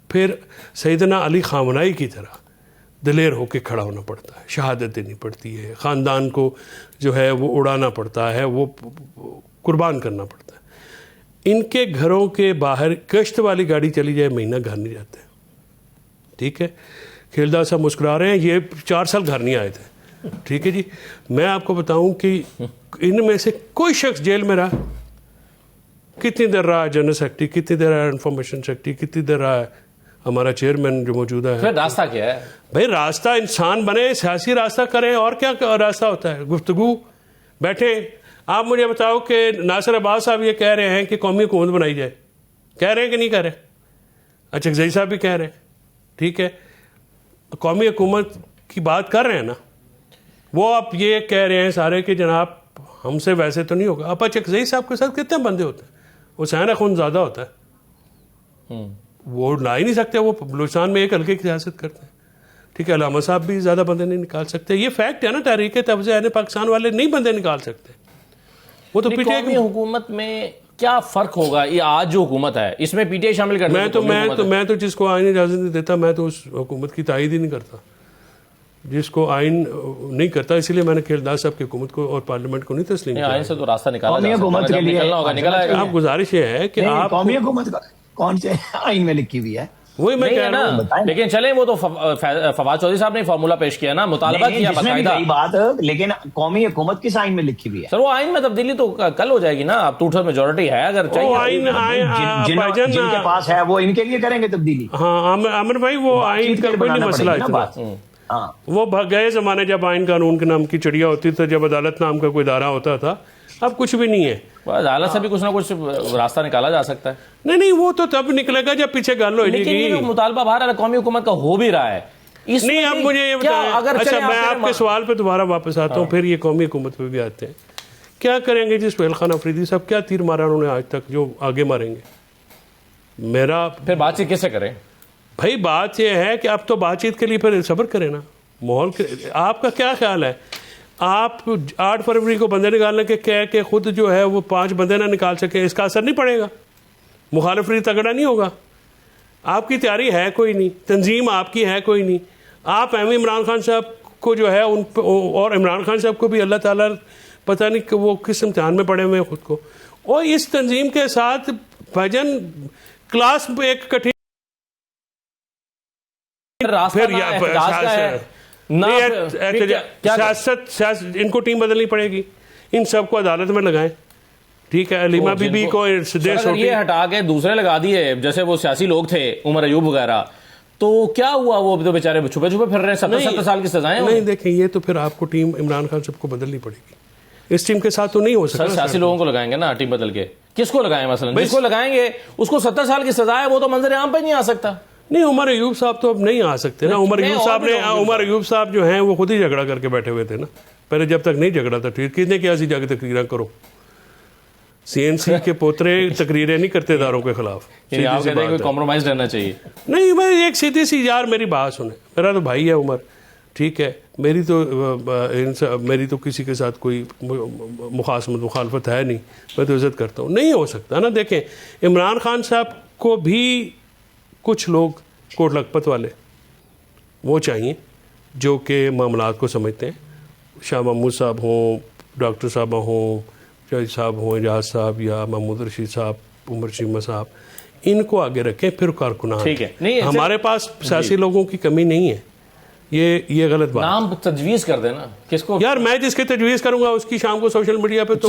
پھر سیدنا علی خامنائی کی طرح دلیر ہو کے کھڑا ہونا پڑتا ہے، شہادت دینی پڑتی ہے، خاندان کو جو ہے وہ اڑانا پڑتا ہے، وہ قربان کرنا پڑتا ہے. ان کے گھروں کے باہر گشت والی گاڑی چلی جائے، مہینہ گھر نہیں جاتے. ٹھیک ہے، کھیلدار صاحب مسکرا رہے ہیں، یہ 4 سال گھر نہیں آئے تھے. ٹھیک ہے جی، میں آپ کو بتاؤں کہ ان میں سے کوئی شخص جیل میں رہا، کتنی دیر رہا جنرل سیکرٹری، کتنی دیر رہا انفارمیشن سیکرٹری، کتنی دیر رہا ہمارا چیئرمین جو موجودہ ہے. پھر راستہ کیا ہے بھائی؟ راستہ انسان بنے، سیاسی راستہ کریں، اور کیا راستہ ہوتا ہے؟ گفتگو، بیٹھیں. آپ مجھے بتاؤ کہ ناصر عباس صاحب یہ کہہ رہے ہیں کہ قومی حکومت بنائی جائے، کہہ رہے ہیں کہ نہیں کہہ رہے؟ اچھا زئی صاحب بھی کہہ رہے ہیں. ٹھیک ہے، قومی حکومت کی بات کر رہے ہیں نا، وہ آپ یہ کہہ رہے ہیں سارے کہ جناب ہم سے ویسے تو نہیں ہوگا. آپ چکزئی صاحب کے ساتھ کتنے بندے ہوتے ہیں؟ حسین خون زیادہ ہوتا ہے، وہ لا ہی نہیں سکتے. وہ بلوچستان میں ایک حلقے کی سیاست کرتے ہیں. ٹھیک ہے، علامہ صاحب بھی زیادہ بندے نہیں نکال سکتے. یہ فیکٹ ہے نا، تحریک توسیع پاکستان والے نہیں بندے نکال سکتے. وہ تو پی ٹی آئی حکومت میں کیا فرق ہوگا؟ یہ آج جو حکومت ہے اس میں پی ٹی آئی شامل کرتا ہے. میں تو جس کو آئین اجازت نہیں دیتا، میں تو اس حکومت کی تائید ہی نہیں کرتا. جس کو آئین نہیں کرتا، اسی لیے میں نے کھیلدار صاحب کی حکومت کو اور پارلیمنٹ کو نہیں تسلیم کیا. آئین سے تو راستہ نکالا قومی حکومت کے لیے آپ گزارش یہ ہے کہ آپ قومی حکومت کون سے آئین میں لکھی ہوئی ہے؟ وہی میں کہہ رہا ہوں. لیکن چلیں، وہ تو فواد چودھری صاحب نے فارمولہ پیش کیا نا، مطالبہ کیا باقاعدہ. بات، لیکن قومی حکومت کس آئین میں لکھی ہوئی ہے؟ سر وہ آئین میں تبدیلی تو کل ہو جائے گی نا، اب 2/3 میجورٹی ہے اگر چاہیے. جن کے پاس ہے وہ ان کے لیے کریں گے تبدیلی. ہاں عامر بھائی، وہ آئین کا کوئی نہیں مسئلہ ہے. وہ گئے زمانے جب آئین قانون کے نام کی چڑیا ہوتی تھی، جب عدالت نام کا کوئی ادارہ ہوتا تھا. اب کچھ بھی نہیں ہے. عدالت سے بھی کچھ نہ کچھ راستہ نکالا جا سکتا ہے. نہیں، وہ تو تب نکلے گا جب پیچھے گل ہو جائے گی. لیکن مطالبہ باہر قومی حکومت کا ہو بھی رہا ہے. نہیں، اب مجھے یہ بتائیں. اچھا، میں آپ کے سوال پہ دوبارہ واپس آتا ہوں، پھر یہ قومی حکومت پہ بھی آتے ہیں. کیا کریں گے جی سہیل خان افریدی صاحب؟ کیا تیر مارا انہوں نے آج تک جو آگے ماریں گے؟ میرا پھر بات چیت کیسے کریں؟ بھائی بات یہ ہے کہ اب تو بات چیت کے لیے پھر صبر کریں نا. ماحول آپ کا کیا خیال ہے؟ آپ 8 فروری کو بندے نکالنے کے کہہ کے خود جو ہے وہ 5 بندے نہ نکال سکے, اس کا اثر نہیں پڑے گا؟ مخالف ری تگڑا نہیں ہوگا؟ آپ کی تیاری ہے کوئی نہیں, تنظیم آپ کی ہے کوئی نہیں. آپ ایم عمران خان صاحب کو جو ہے ان اور عمران خان صاحب کو بھی اللہ تعالیٰ پتہ نہیں کہ وہ کس امتحان میں پڑے ہوئے ہیں خود کو, اور اس تنظیم کے ساتھ بھجن کلاس ایک کٹھی سیاست ان کو ٹیم بدلنی پڑے گی, ان سب کو عدالت میں لگائیں. ٹھیک ہے, علیمہ بی بی کو یہ ہٹا کے دوسرے لگا دیے, جیسے وہ سیاسی لوگ تھے عمر ایوب وغیرہ, تو کیا ہوا؟ وہ تو بیچارے چھپے چھپے پھر رہے ہیں, 70 سال کی سزائیں. نہیں دیکھیں, یہ تو پھر آپ کو ٹیم عمران خان سب کو بدلنی پڑے گی. اس ٹیم کے ساتھ تو نہیں ہو سکتا. سیاسی لوگوں کو لگائیں گے نا ٹیم بدل کے, کس کو لگائیں؟ مثلا جس کو لگائیں گے اس کو 70 سال کی سزا ہے, وہ تو منظر عام پہ نہیں آ سکتا. نہیں, عمر ایوب صاحب تو اب نہیں آ سکتے نا. عمر ایوب صاحب جو ہیں وہ خود ہی جھگڑا کر کے بیٹھے ہوئے تھے نا. پہلے جب تک نہیں جھگڑا تھا کتنے کیا سی جا کے تقریریں کرو. CNC کے پوترے تقریریں نہیں کرتے اداروں کے خلاف. آپ کہتے ہیں کہ کمپرومائز رہنا چاہیے. نہیں بھائی, ایک سیدھی سی یار میری بات سنیں, میرا تو بھائی ہے عمر, ٹھیک ہے, میری تو کسی کے ساتھ کوئی مخالفت ہے نہیں, میں تو عزت کرتا ہوں. نہیں ہو سکتا نا. دیکھیں عمران خان صاحب کو بھی کچھ لوگ کوٹ لکھپت والے وہ چاہیے جو کہ معاملات کو سمجھتے ہیں. شاہ محمود صاحب ہوں, ڈاکٹر صاحبہ ہوں, جج صاحب ہوں, اعجاز صاحب یا محمود رشید صاحب, عمر چیمہ صاحب, ان کو آگے رکھیں پھر کارکنان. ٹھیک ہے, ہمارے پاس سیاسی لوگوں کی کمی نہیں ہے. یہ غلط بات. نام تجویز کر دینا کس کو یار, میں جس کے تجویز کروں گا اس کی شام کو سوشل میڈیا پہ تو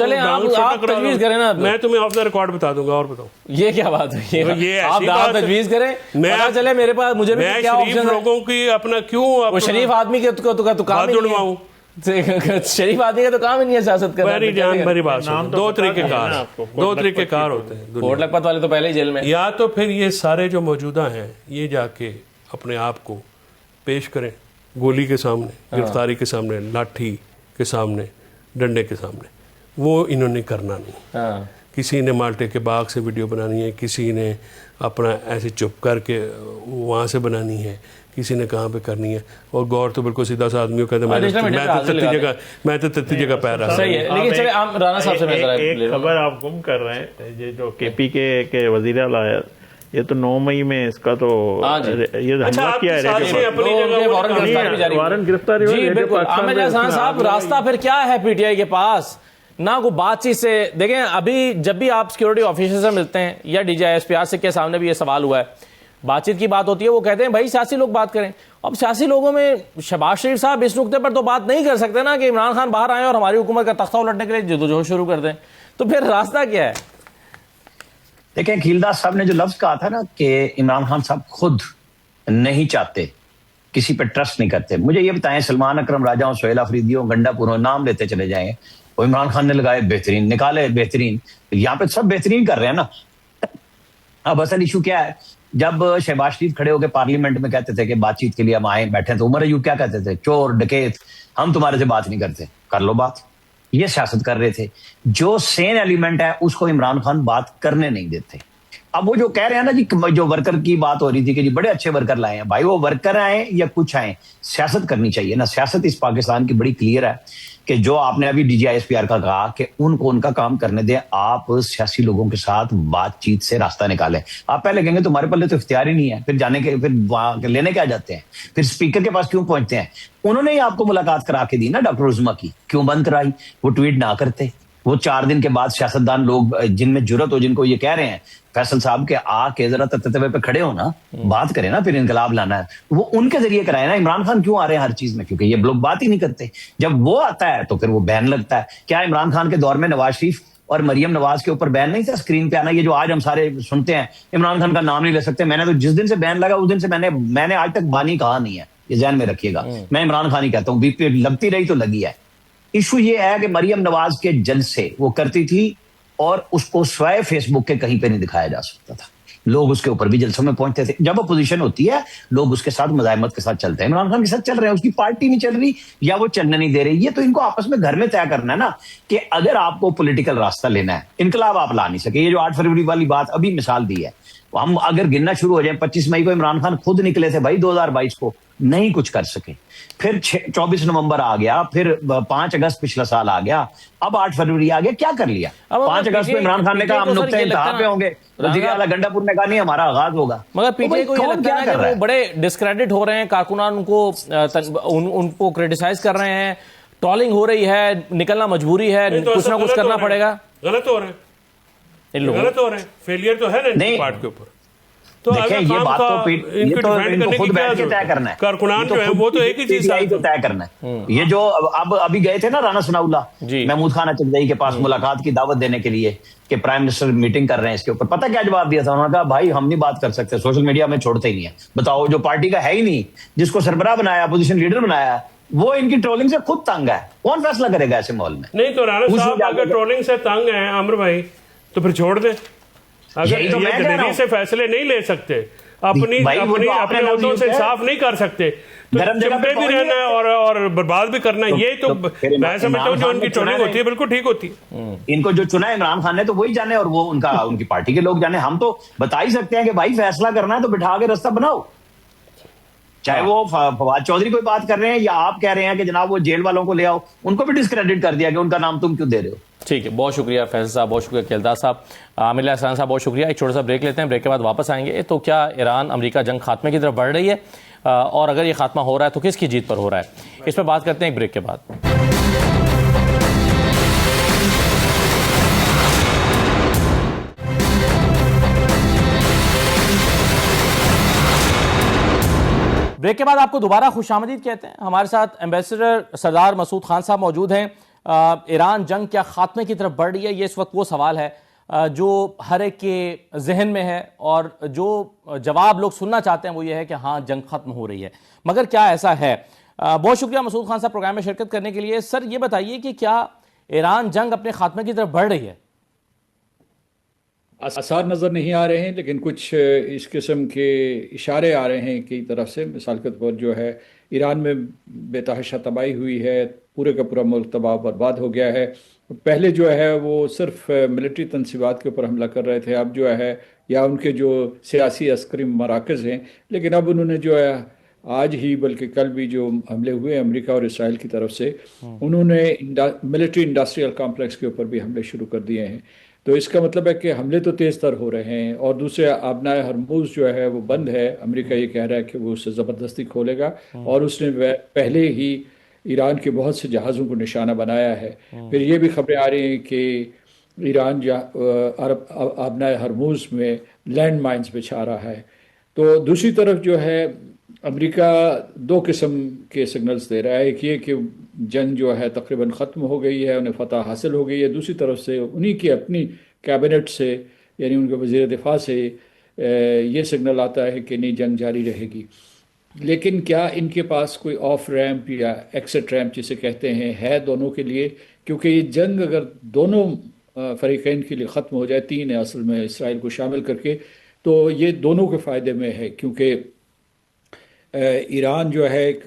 آپ تجویز کریں نا, میں تمہیں آف دا ریکارڈ بتا دوں گا. اور بتاؤ یہ کیا بات ہے؟ آپ تجویز کریں, پتہ چلے میرے پاس مجھے بھی کیا آپشن ہے. لوگوں کی اپنا کیوں وہ شریف آدمی کے تو کام اڑواؤں, شریف آدمی کا تو کام ہی نہیں ہے سیاست کرنا. میری جان بھری بات سنو, 2 طریقے کار ہوتے ہیں. کوٹ لکھپت والے تو پہلے ہی جیل میں. یا تو پھر یہ سارے جو موجودہ ہیں یہ جا کے اپنے آپ کو پیش کریں گولی کے سامنے, گرفتاری کے سامنے, لاٹھی کے سامنے, ڈنڈے کے سامنے. وہ انہوں نے کرنا نہیں. کسی نے مالٹے کے باغ سے ویڈیو بنانی ہے, کسی نے اپنا ایسے چپ کر کے وہاں سے بنانی ہے, کسی نے کہاں پہ کرنی ہے. اور گور تو بالکل سیدھا سا آدمی کہتے میں تو تتی جگہ پیر رہا. صحیح ہے, لیکن چلے رانا صاحب سے ایک خبر آپ گم کر رہے ہیں. یہ جو KP کے وزیر اعلیٰ ہے, یہ تو 9 مئی میں اس کا تو یہ حملہ کیا ہے, وارنٹ گرفتاری. جی بالکل. عامر احسان صاحب, راستہ پھر کیا ہے PTI کے پاس؟ نہ کوئی بات چیت سے. دیکھیں ابھی جب بھی آپ سیکورٹی آفیسر سے ملتے ہیں یا DGI سے کے سامنے بھی یہ سوال ہوا ہے, بات چیت کی بات ہوتی ہے, وہ کہتے ہیں بھائی سیاسی لوگ بات کریں. اب سیاسی لوگوں میں شہباز شریف صاحب اس نقطے پر تو بات نہیں کر سکتے نا کہ عمران خان باہر آئیں اور ہماری حکومت کا تختہ الٹنے کے لیے جدوجہد شروع کر دیں, تو پھر راستہ کیا ہے؟ دیکھیں خیلداس صاحب نے جو لفظ کہا تھا نا کہ عمران خان صاحب خود نہیں چاہتے, کسی پہ ٹرسٹ نہیں کرتے. مجھے یہ بتائیں, سلمان اکرم راجاؤں, سہیل آفریدیوں, گنڈا پوروں, نام لیتے چلے جائیں, وہ عمران خان نے لگائے بہترین, نکالے بہترین. یہاں پہ سب بہترین کر رہے ہیں نا. اب اصل ایشو کیا ہے, جب شہباز شریف کھڑے ہو کے پارلیمنٹ میں کہتے تھے کہ بات چیت کے لیے ہم آئے بیٹھے, تو عمر ایوب کیا کہتے تھے؟ چور ڈکیت, ہم تمہارے سے بات نہیں کرتے, کر لو بات. یہ سیاست کر رہے تھے. جو سین ایلیمنٹ ہے اس کو عمران خان بات کرنے نہیں دیتے. اب وہ جو کہہ رہے ہیں نا جی, جو ورکر کی بات ہو رہی تھی کہ جی بڑے اچھے ورکر لائے ہیں, بھائی وہ ورکر آئیں یا کچھ آئیں, سیاست کرنی چاہیے نا. سیاست اس پاکستان کی بڑی کلیئر ہے کہ جو آپ نے ابھی DGI کا کہا کہ ان کو ان کا کام کرنے دیں. آپ سیاسی لوگوں کے ساتھ بات چیت سے راستہ نکالیں. آپ پہلے کہیں گے تمہارے پلے تو اختیار ہی نہیں ہے, پھر جانے کے پھر وہاں لینے کیا جاتے ہیں, پھر اسپیکر کے پاس کیوں پہنچتے ہیں؟ انہوں نے ہی آپ کو ملاقات کرا کے دی نا ڈاکٹر عظما کی, کیوں بند کرائی؟ وہ ٹویٹ نہ کرتے. وہ 4 دن کے بعد سیاستدان لوگ جن میں جرت ہو, جن کو یہ کہہ رہے ہیں فیصل صاحب کے آ کے ذرا تتوے پہ کھڑے ہو نا, بات کریں نا, پھر انقلاب لانا ہے, وہ ان کے ذریعے کرائے نا. عمران خان کیوں آ رہے ہیں ہر چیز میں؟ کیونکہ یہ لوگ بات ہی نہیں کرتے. جب وہ آتا ہے تو پھر وہ بین لگتا ہے. کیا عمران خان کے دور میں نواز شریف اور مریم نواز کے اوپر بین نہیں تھا اسکرین پہ آنا؟ یہ جو آج ہم سارے سنتے ہیں عمران خان کا نام نہیں لے سکتے, میں نے تو جس دن سے بین لگا اس دن سے میں نے آج تک بانی کہا نہیں ہے, یہ ذہن میں رکھیے گا. میں عمران خان ہی کہتا ہوں, BP لگتی رہی تو لگی ہے. ایشو یہ ہے کہ مریم نواز کے جلسے وہ کرتی تھی اور اس کو سوائے فیس بک کے کہیں پہ نہیں دکھایا جا سکتا تھا. لوگ اس کے اوپر بھی جلسوں میں پہنچتے تھے. جب اپوزیشن ہوتی ہے لوگ اس کے ساتھ مزاحمت کے ساتھ چلتے ہیں. عمران خان کے ساتھ چل رہے ہیں, اس کی پارٹی نہیں چل رہی یا وہ چلنے نہیں دے رہی. یہ تو ان کو آپس میں گھر میں طے کرنا ہے نا کہ اگر آپ کو پولیٹیکل راستہ لینا ہے, انقلاب آپ لا نہیں سکے. یہ جو 8 فروری والی بات ابھی مثال دی ہے, ہم اگر گننا شروع ہو جائیں 25 مئی کو عمران خان خود نکلے تھے بھائی 2022 کو, نہیں کچھ کر سکے. پھر 24 نومبر آ گیا, پھر 5 اگست پچھلا سال آ گیا, اب 8 فروری آ گیا, کیا کر لیا؟ 5 اگست کو عمران خان نے کہا ہم نقطۂ انتہا پہ ہوں گے, وزیر اعلیٰ گنڈا پور نے کہا نہیں ہمارا آغاز ہوگا. مگر پی ٹی آئی کو یہ لگتا ہے کہ وہ بڑے ڈسکریڈٹ ہو رہے ہیں, کارکنان ان کو کریٹیسائز کر رہے ہیں, ٹرولنگ ہو رہی ہے, نکلنا مجبوری ہے, کچھ نہ کچھ کرنا پڑے گا. غلط ہو رہے ہیں, غلط ہو رہے ہیں, فیلئر تو ہے نا پارٹ کے اوپر. تو دیکھیں یہ بات تو ان کو خود بیٹھ کے طے کرنا ہے. کارکنان جو ہے وہ تو ایک ہی چیز طے کرنا ہے. یہ جو ابھی گئے تھے نا رانا ثناء اللہ محمود خان اچکزئی کے پاس ملاقات کی دعوت دینے کے لیے کہ پرائم منسٹر میٹنگ کر رہے ہیں اس کے اوپر, پتہ کیا جواب دیا تھا انہوں نے کہا بھائی ہم نہیں بات کر سکتے, سوشل میڈیا میں چھوڑتے ہی نہیں ہے. بتاؤ جو پارٹی کا ہے ہی نہیں, جس کو سربراہ بنایا, اپوزیشن لیڈر بنایا, وہ ان کی ٹرولنگ سے خود تنگ ہے, کون فیصلہ کرے گا ایسے ماحول میں؟ نہیں تو رانا صاحب اگر ٹرولنگ سے تنگ ہیں عامر بھائی تو پھر چھوڑ دیں. اگر یہ دلیری سے فیصلے نہیں لے سکتے, اپنے عہدوں سے انصاف نہیں کر سکتے, چمٹے بھی رہنا ہے اور برباد بھی کرنا ہے. یہ تو میں سمجھتا ہوں جو ان کی ٹرولنگ ہوتی ہے بالکل ٹھیک ہوتی ہے. ان کو جو چنا ہے عمران خان نے تو وہی جانے, اور وہ ان کی پارٹی کے لوگ جانے. ہم تو بتا ہی سکتے ہیں کہ بھائی فیصلہ کرنا ہے تو بٹھا کے راستہ بناؤ, چاہے وہ فواد چودھری کوئی بات کر رہے ہیں یا آپ کہہ رہے ہیں کہ جناب وہ جیل والوں کو لے آؤ, ان کو بھی ڈسکریڈٹ کر دیا کہ ان کا نام تم کیوں دے رہے ہو. ٹھیک ہے, بہت شکریہ فیصل صاحب, بہت شکریہ کیلدار صاحب, عامر احسان صاحب بہت شکریہ. ایک چھوٹا سا بریک لیتے ہیں, بریک کے بعد واپس آئیں گے. تو کیا ایران امریکہ جنگ خاتمے کی طرف بڑھ رہی ہے, اور اگر یہ خاتمہ ہو رہا ہے تو کس کی جیت پر ہو رہا ہے, اس پہ بات کرتے ہیں ایک بریک کے بعد. بریک کے بعد آپ کو دوبارہ خوش آمدید کہتے ہیں. ہمارے ساتھ ایمبیسڈر سردار مسعود خان صاحب موجود ہیں. ایران جنگ کیا خاتمے کی طرف بڑھ رہی ہے, یہ اس وقت وہ سوال ہے جو ہر ایک کے ذہن میں ہے, اور جو جواب لوگ سننا چاہتے ہیں وہ یہ ہے کہ ہاں جنگ ختم ہو رہی ہے. مگر کیا ایسا ہے؟ بہت شکریہ مسعود خان صاحب پروگرام میں شرکت کرنے کے لیے. سر یہ بتائیے کہ کیا ایران جنگ اپنے خاتمے کی طرف بڑھ رہی ہے؟ آثار نظر نہیں آ رہے ہیں, لیکن کچھ اس قسم کے اشارے آ رہے ہیں کئی طرف سے. مثال کے طور پر جو ہے ایران میں بے تحاشا تباہی ہوئی ہے, پورے کا پورا ملک تباہ برباد ہو گیا ہے. پہلے جو ہے وہ صرف ملٹری تنصیبات کے اوپر حملہ کر رہے تھے, اب جو ہے یا ان کے جو سیاسی عسکری مراکز ہیں, لیکن اب انہوں نے جو ہے آج ہی بلکہ کل بھی جو حملے ہوئے امریکہ اور اسرائیل کی طرف سے, انہوں نے ملٹری انڈسٹریل کمپلیکس کے اوپر بھی حملے شروع کر دیے ہیں. تو اس کا مطلب ہے کہ حملے تو تیز تر ہو رہے ہیں. اور دوسرے آبنائے ہرموز جو ہے وہ بند ہے, امریکہ یہ کہہ رہا ہے کہ وہ اسے زبردستی کھولے گا, اور اس نے پہلے ہی ایران کے بہت سے جہازوں کو نشانہ بنایا ہے. پھر یہ بھی خبریں آ رہی ہیں کہ ایران آبنائے ہرموز میں لینڈ مائنز بچھا رہا ہے. تو دوسری طرف جو ہے امریکہ دو قسم کے سگنلز دے رہا ہے. ایک یہ کہ جنگ جو ہے تقریباً ختم ہو گئی ہے, انہیں فتح حاصل ہو گئی ہے. دوسری طرف سے انہی کی اپنی کیبنٹ سے, یعنی ان کے وزیر دفاع سے یہ سگنل آتا ہے کہ نہیں جنگ جاری رہے گی. لیکن کیا ان کے پاس کوئی آف ریمپ یا ایکسٹ ریمپ جسے کہتے ہیں ہے دونوں کے لیے؟ کیونکہ یہ جنگ اگر دونوں فریقین کے لیے ختم ہو جائے, تین ہے اصل میں اسرائیل کو شامل کر کے, تو یہ دونوں کے فائدے میں ہے. کیونکہ ایران جو ہے ایک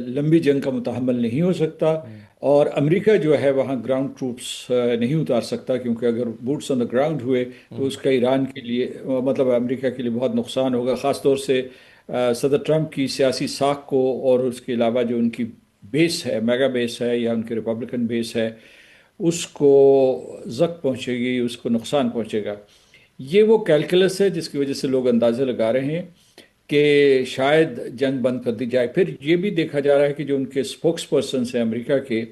لمبی جنگ کا متحمل نہیں ہو سکتا, اور امریکہ جو ہے وہاں گراؤنڈ ٹروپس نہیں اتار سکتا, کیونکہ اگر بوٹس آن دا گراؤنڈ ہوئے تو اس کا ایران کے لیے مطلب امریکہ کے لیے بہت نقصان ہوگا. خاص طور سے صدر ٹرمپ کی سیاسی ساکھ کو, اور اس کے علاوہ جو ان کی بیس ہے, میگا بیس ہے یا ان کی ریپبلکن بیس ہے, اس کو زخم پہنچے گی, اس کو نقصان پہنچے گا. یہ وہ کیلکولس ہے جس کی وجہ سے لوگ اندازے لگا رہے ہیں کہ شاید جنگ بند کر دی جائے. پھر یہ بھی دیکھا جا رہا ہے کہ جو ان کے اسپوکس پرسنس ہیں امریکہ کے,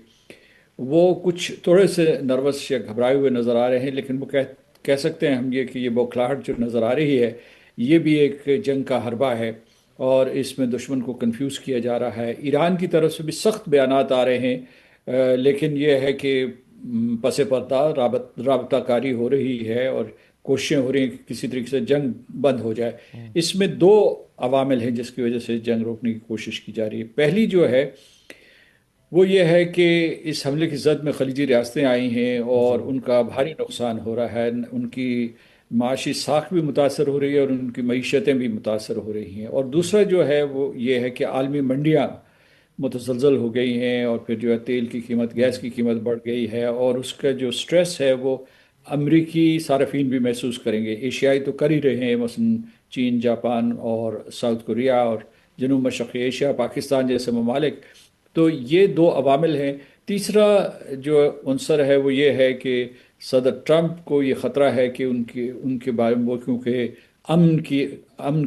وہ کچھ تھوڑے سے نروس یا گھبرائے ہوئے نظر آ رہے ہیں. لیکن وہ کہہ سکتے ہیں ہم یہ کہ یہ بوکھلاہٹ جو نظر آ رہی ہے یہ بھی ایک جنگ کا حربہ ہے, اور اس میں دشمن کو کنفیوز کیا جا رہا ہے. ایران کی طرف سے بھی سخت بیانات آ رہے ہیں, لیکن یہ ہے کہ پس پردہ رابطہ کاری ہو رہی ہے اور کوششیں ہو رہی ہیں کہ کسی طریقے سے جنگ بند ہو جائے. اس میں دو عوامل ہیں جس کی وجہ سے جنگ روکنے کی کوشش کی جا رہی ہے. پہلی جو ہے وہ یہ ہے کہ اس حملے کی زد میں خلیجی ریاستیں آئی ہیں اور ان کا بھاری نقصان ہو رہا ہے. ان کی معاشی ساکھ بھی متاثر ہو رہی ہے اور ان کی معیشتیں بھی متاثر ہو رہی ہیں. اور دوسرا جو ہے وہ یہ ہے کہ عالمی منڈیاں متزلزل ہو گئی ہیں اور پھر جو ہے تیل کی قیمت، گیس کی قیمت بڑھ گئی ہے اور اس کا جو سٹریس ہے وہ امریکی صارفین بھی محسوس کریں گے. ایشیائی تو کر ہی رہے ہیں، مثلا چین، جاپان اور ساؤتھ کوریا اور جنوب مشرقی ایشیا، پاکستان جیسے ممالک. تو یہ دو عوامل ہیں. تیسرا جو عنصر ہے وہ یہ ہے کہ صدر ٹرمپ کو یہ خطرہ ہے کہ ان کے بارے میں، وہ کیونکہ امن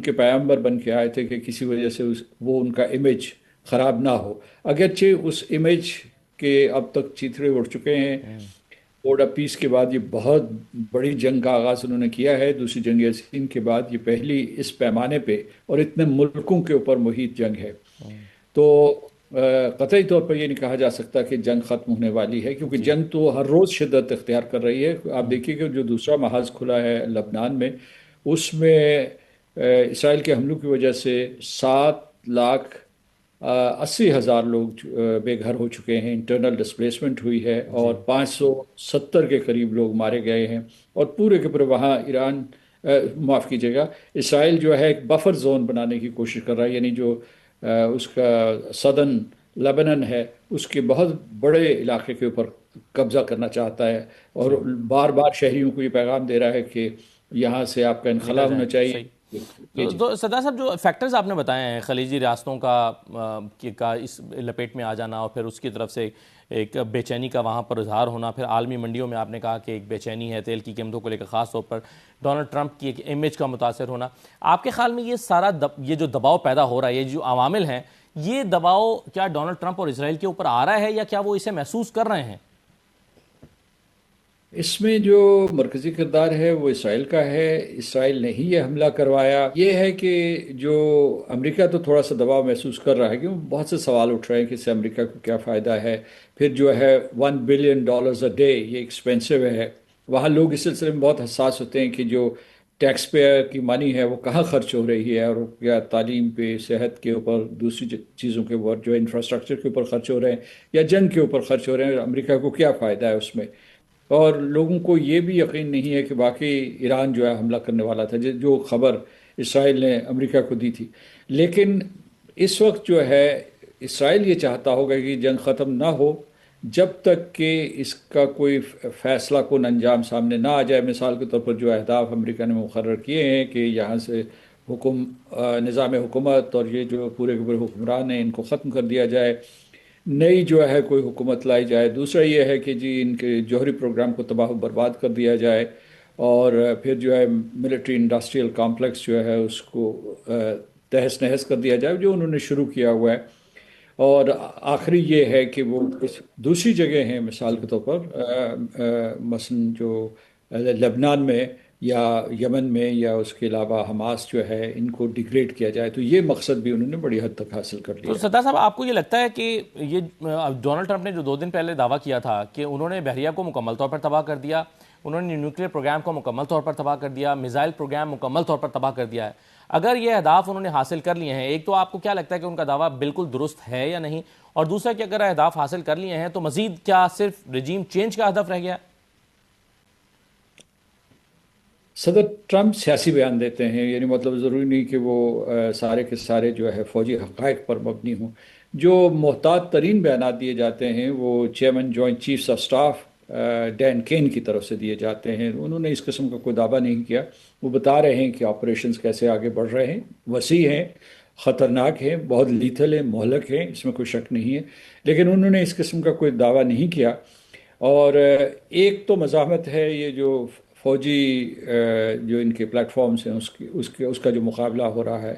کے پیغمبر بن کے آئے تھے، کہ کسی وجہ سے وہ ان کا امیج خراب نہ ہو. اگرچہ اس امیج کے اب تک چیتھڑے اڑ چکے ہیں. بورڈ آف پیس کے بعد یہ بہت بڑی جنگ کا آغاز انہوں نے کیا ہے. دوسری جنگ عظیم کے بعد یہ پہلی اس پیمانے پہ اور اتنے ملکوں کے اوپر محیط جنگ ہے. تو قطعی طور پر یہ نہیں کہا جا سکتا کہ جنگ ختم ہونے والی ہے، کیونکہ جنگ تو ہر روز شدت اختیار کر رہی ہے. آپ دیکھیے کہ جو دوسرا محاذ کھلا ہے لبنان میں، اس میں اسرائیل کے حملوں کی وجہ سے 7,80,000 لوگ بے گھر ہو چکے ہیں. انٹرنل ڈسپلیسمنٹ ہوئی ہے اور 570 کے قریب لوگ مارے گئے ہیں. اور پورے کے پورے وہاں معاف کیجیے گا، اسرائیل جو ہے ایک بفر زون بنانے کی کوشش کر رہا ہے. یعنی جو اس کا صدن لبنان ہے، اس کے بہت بڑے علاقے کے اوپر قبضہ کرنا چاہتا ہے اور بار بار شہریوں کو یہ پیغام دے رہا ہے کہ یہاں سے آپ کا انخلا ہونا چاہیے. تو سردار صاحب، جو فیکٹرز آپ نے بتائے ہیں، خلیجی ریاستوں کا اس لپیٹ میں آ جانا اور پھر اس کی طرف سے ایک بے چینی کا وہاں پر اظہار ہونا، پھر عالمی منڈیوں میں آپ نے کہا کہ ایک بے چینی ہے تیل کی قیمتوں کو لے کر، خاص طور پر ڈونلڈ ٹرمپ کی ایک امیج کا متاثر ہونا. آپ کے خیال میں یہ سارا یہ جو دباؤ پیدا ہو رہا ہے، یہ جو عوامل ہیں، یہ دباؤ کیا ڈونلڈ ٹرمپ اور اسرائیل کے اوپر آ رہا ہے یا کیا وہ اسے محسوس کر رہے ہیں؟ اس میں جو مرکزی کردار ہے وہ اسرائیل کا ہے. اسرائیل نے ہی یہ حملہ کروایا. یہ ہے کہ جو امریکہ تو تھوڑا سا دباؤ محسوس کر رہا ہے، کیوں بہت سے سوال اٹھ رہے ہیں کہ اس سے امریکہ کو کیا فائدہ ہے. پھر جو ہے $1 بلین اے ڈے، یہ ایکسپینسو ہے. وہاں لوگ اس سلسلے میں بہت حساس ہوتے ہیں کہ جو ٹیکس پیئر کی منی ہے وہ کہاں خرچ ہو رہی ہے، اور یا تعلیم پہ، صحت کے اوپر، دوسری چیزوں کے اوپر، جو انفراسٹرکچر کے اوپر خرچ ہو رہے ہیں یا جنگ کے اوپر خرچ ہو رہے ہیں، امریکہ کو کیا فائدہ ہے اس میں. اور لوگوں کو یہ بھی یقین نہیں ہے کہ واقعی ایران جو ہے حملہ کرنے والا تھا، جو خبر اسرائیل نے امریکہ کو دی تھی. لیکن اس وقت جو ہے اسرائیل یہ چاہتا ہوگا کہ جنگ ختم نہ ہو جب تک کہ اس کا کوئی فیصلہ کن انجام سامنے نہ آ جائے. مثال کے طور پر جو اہداف امریکہ نے مقرر کیے ہیں کہ یہاں سے نظام حکومت اور یہ جو پورے کے پورے حکمران ہیں ان کو ختم کر دیا جائے، نئی جو ہے کوئی حکومت لائی جائے. دوسرا یہ ہے کہ جی ان کے جوہری پروگرام کو تباہ و برباد کر دیا جائے، اور پھر جو ہے ملٹری انڈسٹریل کامپلیکس جو ہے اس کو تہس نہس کر دیا جائے، جو انہوں نے شروع کیا ہوا ہے. اور آخری یہ ہے کہ وہ دوسری جگہ ہیں، مثال کے طور پر مثلا جو لبنان میں یا یمن میں یا اس کے علاوہ حماس جو ہے، ان کو ڈیگریڈ کیا جائے. تو یہ مقصد بھی انہوں نے بڑی حد تک حاصل کر لیا. تو سردار صاحب، آپ کو یہ لگتا ہے کہ یہ ڈونلڈ ٹرمپ نے جو 2 دن پہلے دعویٰ کیا تھا کہ انہوں نے بحریہ کو مکمل طور پر تباہ کر دیا، انہوں نے نیوکلیئر پروگرام کو مکمل طور پر تباہ کر دیا، میزائل پروگرام مکمل طور پر تباہ کر دیا ہے، اگر یہ اہداف انہوں نے حاصل کر لیے ہیں، ایک تو آپ کو کیا لگتا ہے کہ ان کا دعویٰ بالکل درست ہے یا نہیں، اور دوسرا کہ اگر اہداف حاصل کر لیے ہیں تو مزید کیا صرف رجیم چینج کا ہدف رہ گیا؟ صدر ٹرمپ سیاسی بیان دیتے ہیں، یعنی مطلب ضروری نہیں کہ وہ سارے کے سارے جو ہے فوجی حقائق پر مبنی ہوں. جو محتاط ترین بیانات دیے جاتے ہیں وہ chairman joint chiefs of staff Dan Caine کی طرف سے دیے جاتے ہیں. انہوں نے اس قسم کا کوئی دعویٰ نہیں کیا. وہ بتا رہے ہیں کہ آپریشنز کیسے آگے بڑھ رہے ہیں، وسیع ہیں، خطرناک ہیں، بہت لیتھل ہیں، مہلک ہیں، اس میں کوئی شک نہیں ہے. لیکن انہوں نے اس قسم کا کوئی دعویٰ نہیں کیا. اور ایک تو مزاحمت ہے یہ جو فوجی جو ان کے پلیٹ فارمز ہیں اس کا جو مقابلہ ہو رہا ہے،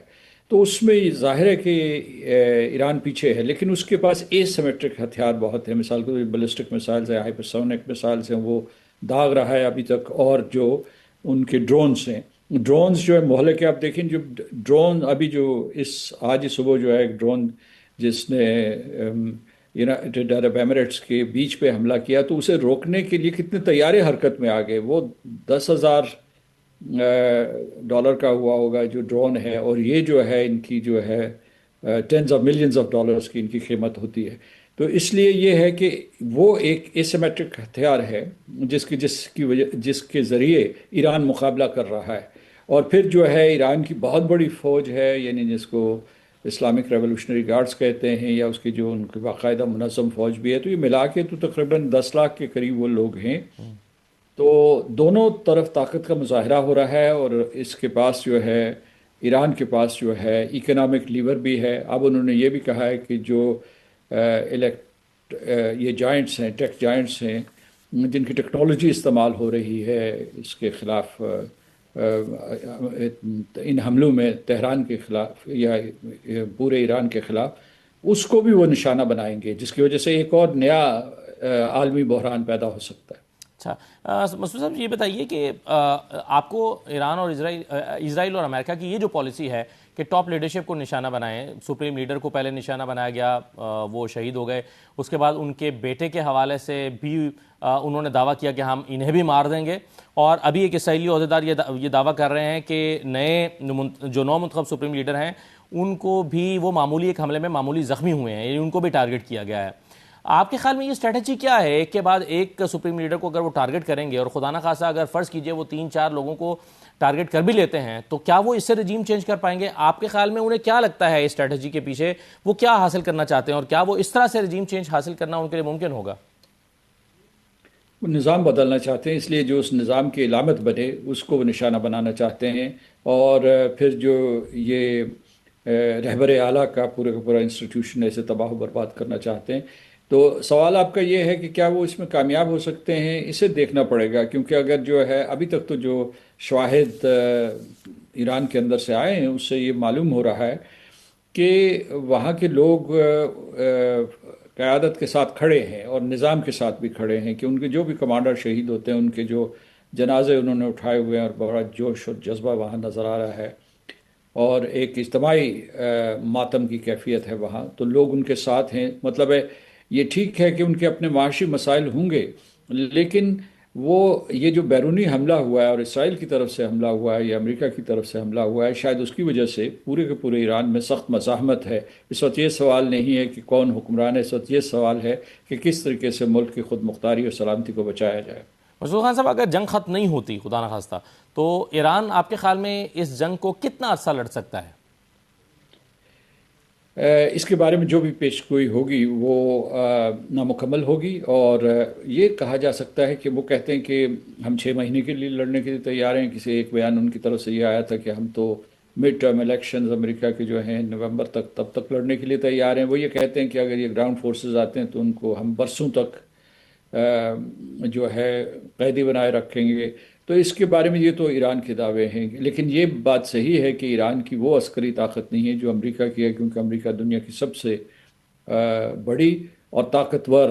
تو اس میں ظاہر ہے کہ ایران پیچھے ہے، لیکن اس کے پاس اے سیمیٹرک ہتھیار بہت ہیں. مثال کے بیلسٹک میسائلز ہیں، ہائپرسونک میسائلز ہیں، وہ داغ رہا ہے ابھی تک. اور جو ان کے ڈرونز ہیں، ڈرونز جو ہے مہلک ہے. آپ دیکھیں جو ڈرون ابھی جو آج صبح جو ہے ایک ڈرون جس نے یونائٹڈ عرب ایمریٹس کے بیچ پہ حملہ کیا، تو اسے روکنے کے لیے کتنے طیارے حرکت میں آ گئے. وہ $10,000 کا ہوا ہوگا جو ڈرون ہے، اور یہ جو ہے ان کی جو ہے $10 of millions کی ان کی قیمت ہوتی ہے. تو اس لیے یہ ہے کہ وہ ایک ایسیمیٹرک ہتھیار ہے جس کے ذریعے ایران مقابلہ کر رہا ہے. اور پھر جو ہے ایران کی بہت بڑی فوج ہے، یعنی جس کو اسلامک ریولوشنری گارڈز کہتے ہیں، یا اس کی جو ان کی باقاعدہ منظم فوج بھی ہے، تو یہ ملا کے تو تقریباً 10 لاکھ کے قریب وہ لوگ ہیں. تو دونوں طرف طاقت کا مظاہرہ ہو رہا ہے، اور اس کے پاس جو ہے ایران کے پاس جو ہے اکنامک لیور بھی ہے. اب انہوں نے یہ بھی کہا ہے کہ جو یہ جائنٹس ہیں، ٹیک جائنٹس ہیں، جن کی ٹیکنالوجی استعمال ہو رہی ہے اس کے خلاف، ان حملوں میں تہران کے خلاف یا پورے ایران کے خلاف، اس کو بھی وہ نشانہ بنائیں گے، جس کی وجہ سے ایک اور نیا عالمی بحران پیدا ہو سکتا ہے. اچھا مسعود صاحب، یہ بتائیے کہ آپ کو ایران اور اسرائیل اور امریکہ کی یہ جو پالیسی ہے کہ ٹاپ لیڈرشپ کو نشانہ بنائیں، سپریم لیڈر کو پہلے نشانہ بنایا گیا، وہ شہید ہو گئے، اس کے بعد ان کے بیٹے کے حوالے سے بھی انہوں نے دعویٰ کیا کہ ہم انہیں بھی مار دیں گے، اور ابھی ایک اسرائیلی عہدیدار یہ دعویٰ کر رہے ہیں کہ نئے جو نو منتخب سپریم لیڈر ہیں ان کو بھی وہ معمولی ایک حملے میں معمولی زخمی ہوئے ہیں، یعنی ان کو بھی ٹارگٹ کیا گیا ہے. آپ کے خیال میں یہ اسٹریٹجی کیا ہے؟ ایک کے بعد ایک سپریم لیڈر کو اگر وہ ٹارگٹ کریں گے، اور خدا نہ خواستہ اگر فرض کیجئے وہ 3-4 لوگوں کو ٹارگٹ کر بھی لیتے ہیں، تو کیا وہ اس سے رجیم چینج کر پائیں گے؟ آپ کے خیال میں انہیں کیا لگتا ہے اسٹریٹجی کے پیچھے وہ کیا حاصل کرنا چاہتے ہیں، اور کیا وہ اس طرح سے رجیم چینج حاصل کرنا ان کے لیے ممکن ہوگا؟ وہ نظام بدلنا چاہتے ہیں، اس لیے جو اس نظام کی علامت بنے اس کو وہ نشانہ بنانا چاہتے ہیں، اور پھر جو یہ رہبر اعلیٰ کا پورا انسٹیٹیوشن ایسے تباہ و برباد کرنا چاہتے ہیں. تو سوال آپ کا یہ ہے کہ کیا وہ اس میں کامیاب ہو سکتے ہیں؟ اسے دیکھنا پڑے گا، کیونکہ اگر جو ہے ابھی تک تو جو شواہد ایران کے اندر سے آئے ہیں اس سے یہ معلوم ہو رہا ہے کہ وہاں کے لوگ قیادت کے ساتھ کھڑے ہیں اور نظام کے ساتھ بھی کھڑے ہیں، کہ ان کے جو بھی کمانڈر شہید ہوتے ہیں ان کے جو جنازے انہوں نے اٹھائے ہوئے ہیں، اور بڑا جوش اور جذبہ وہاں نظر آ رہا ہے، اور ایک اجتماعی ماتم کی کیفیت ہے وہاں. تو لوگ ان کے ساتھ ہیں. مطلب ہے یہ ٹھیک ہے کہ ان کے اپنے معاشی مسائل ہوں گے، لیکن وہ یہ جو بیرونی حملہ ہوا ہے، اور اسرائیل کی طرف سے حملہ ہوا ہے یا امریکہ کی طرف سے حملہ ہوا ہے، شاید اس کی وجہ سے پورے کے پورے ایران میں سخت مزاحمت ہے. اس وقت یہ سوال نہیں ہے کہ کون حکمران ہے، اس وقت یہ سوال ہے کہ کس طریقے سے ملک کی خود مختاری اور سلامتی کو بچایا جائے. مسعود خان صاحب، اگر جنگ ختم نہیں ہوتی خدا نہ خواستہ، تو ایران آپ کے خیال میں اس جنگ کو کتنا عرصہ لڑ سکتا ہے؟ اس کے بارے میں جو بھی پیش گوئی ہوگی وہ نامکمل ہوگی، اور یہ کہا جا سکتا ہے کہ وہ کہتے ہیں کہ ہم 6 مہینے کے لیے لڑنے کے لیے تیار ہیں. کسی ایک بیان ان کی طرف سے یہ آیا تھا کہ ہم تو مڈ ٹرم الیکشنز امریکہ کے جو ہیں نومبر تک، تب تک لڑنے کے لیے تیار ہیں. وہ یہ کہتے ہیں کہ اگر یہ گراؤنڈ فورسز آتے ہیں تو ان کو ہم برسوں تک جو ہے قیدی بنائے رکھیں گے. تو اس کے بارے میں یہ تو ایران کے دعوے ہیں، لیکن یہ بات صحیح ہے کہ ایران کی وہ عسکری طاقت نہیں ہے جو امریکہ کی ہے، کیونکہ امریکہ دنیا کی سب سے بڑی اور طاقتور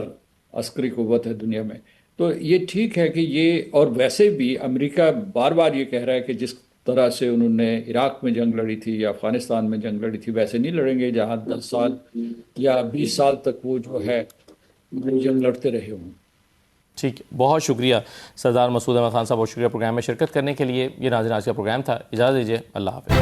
عسکری قوت ہے دنیا میں. تو یہ ٹھیک ہے کہ یہ، اور ویسے بھی امریکہ بار بار یہ کہہ رہا ہے کہ جس طرح سے انہوں نے عراق میں جنگ لڑی تھی یا افغانستان میں جنگ لڑی تھی ویسے نہیں لڑیں گے، جہاں 10 سال یا 20 سال تک وہ جو ہے جنگ لڑتے رہے ہوں. ٹھیک، بہت شکریہ سردار مسعود احمد خان صاحب، بہت شکریہ پروگرام میں شرکت کرنے کے لیے. یہ ناظرین آج کا پروگرام تھا، اجازت دیجیے، اللہ حافظ.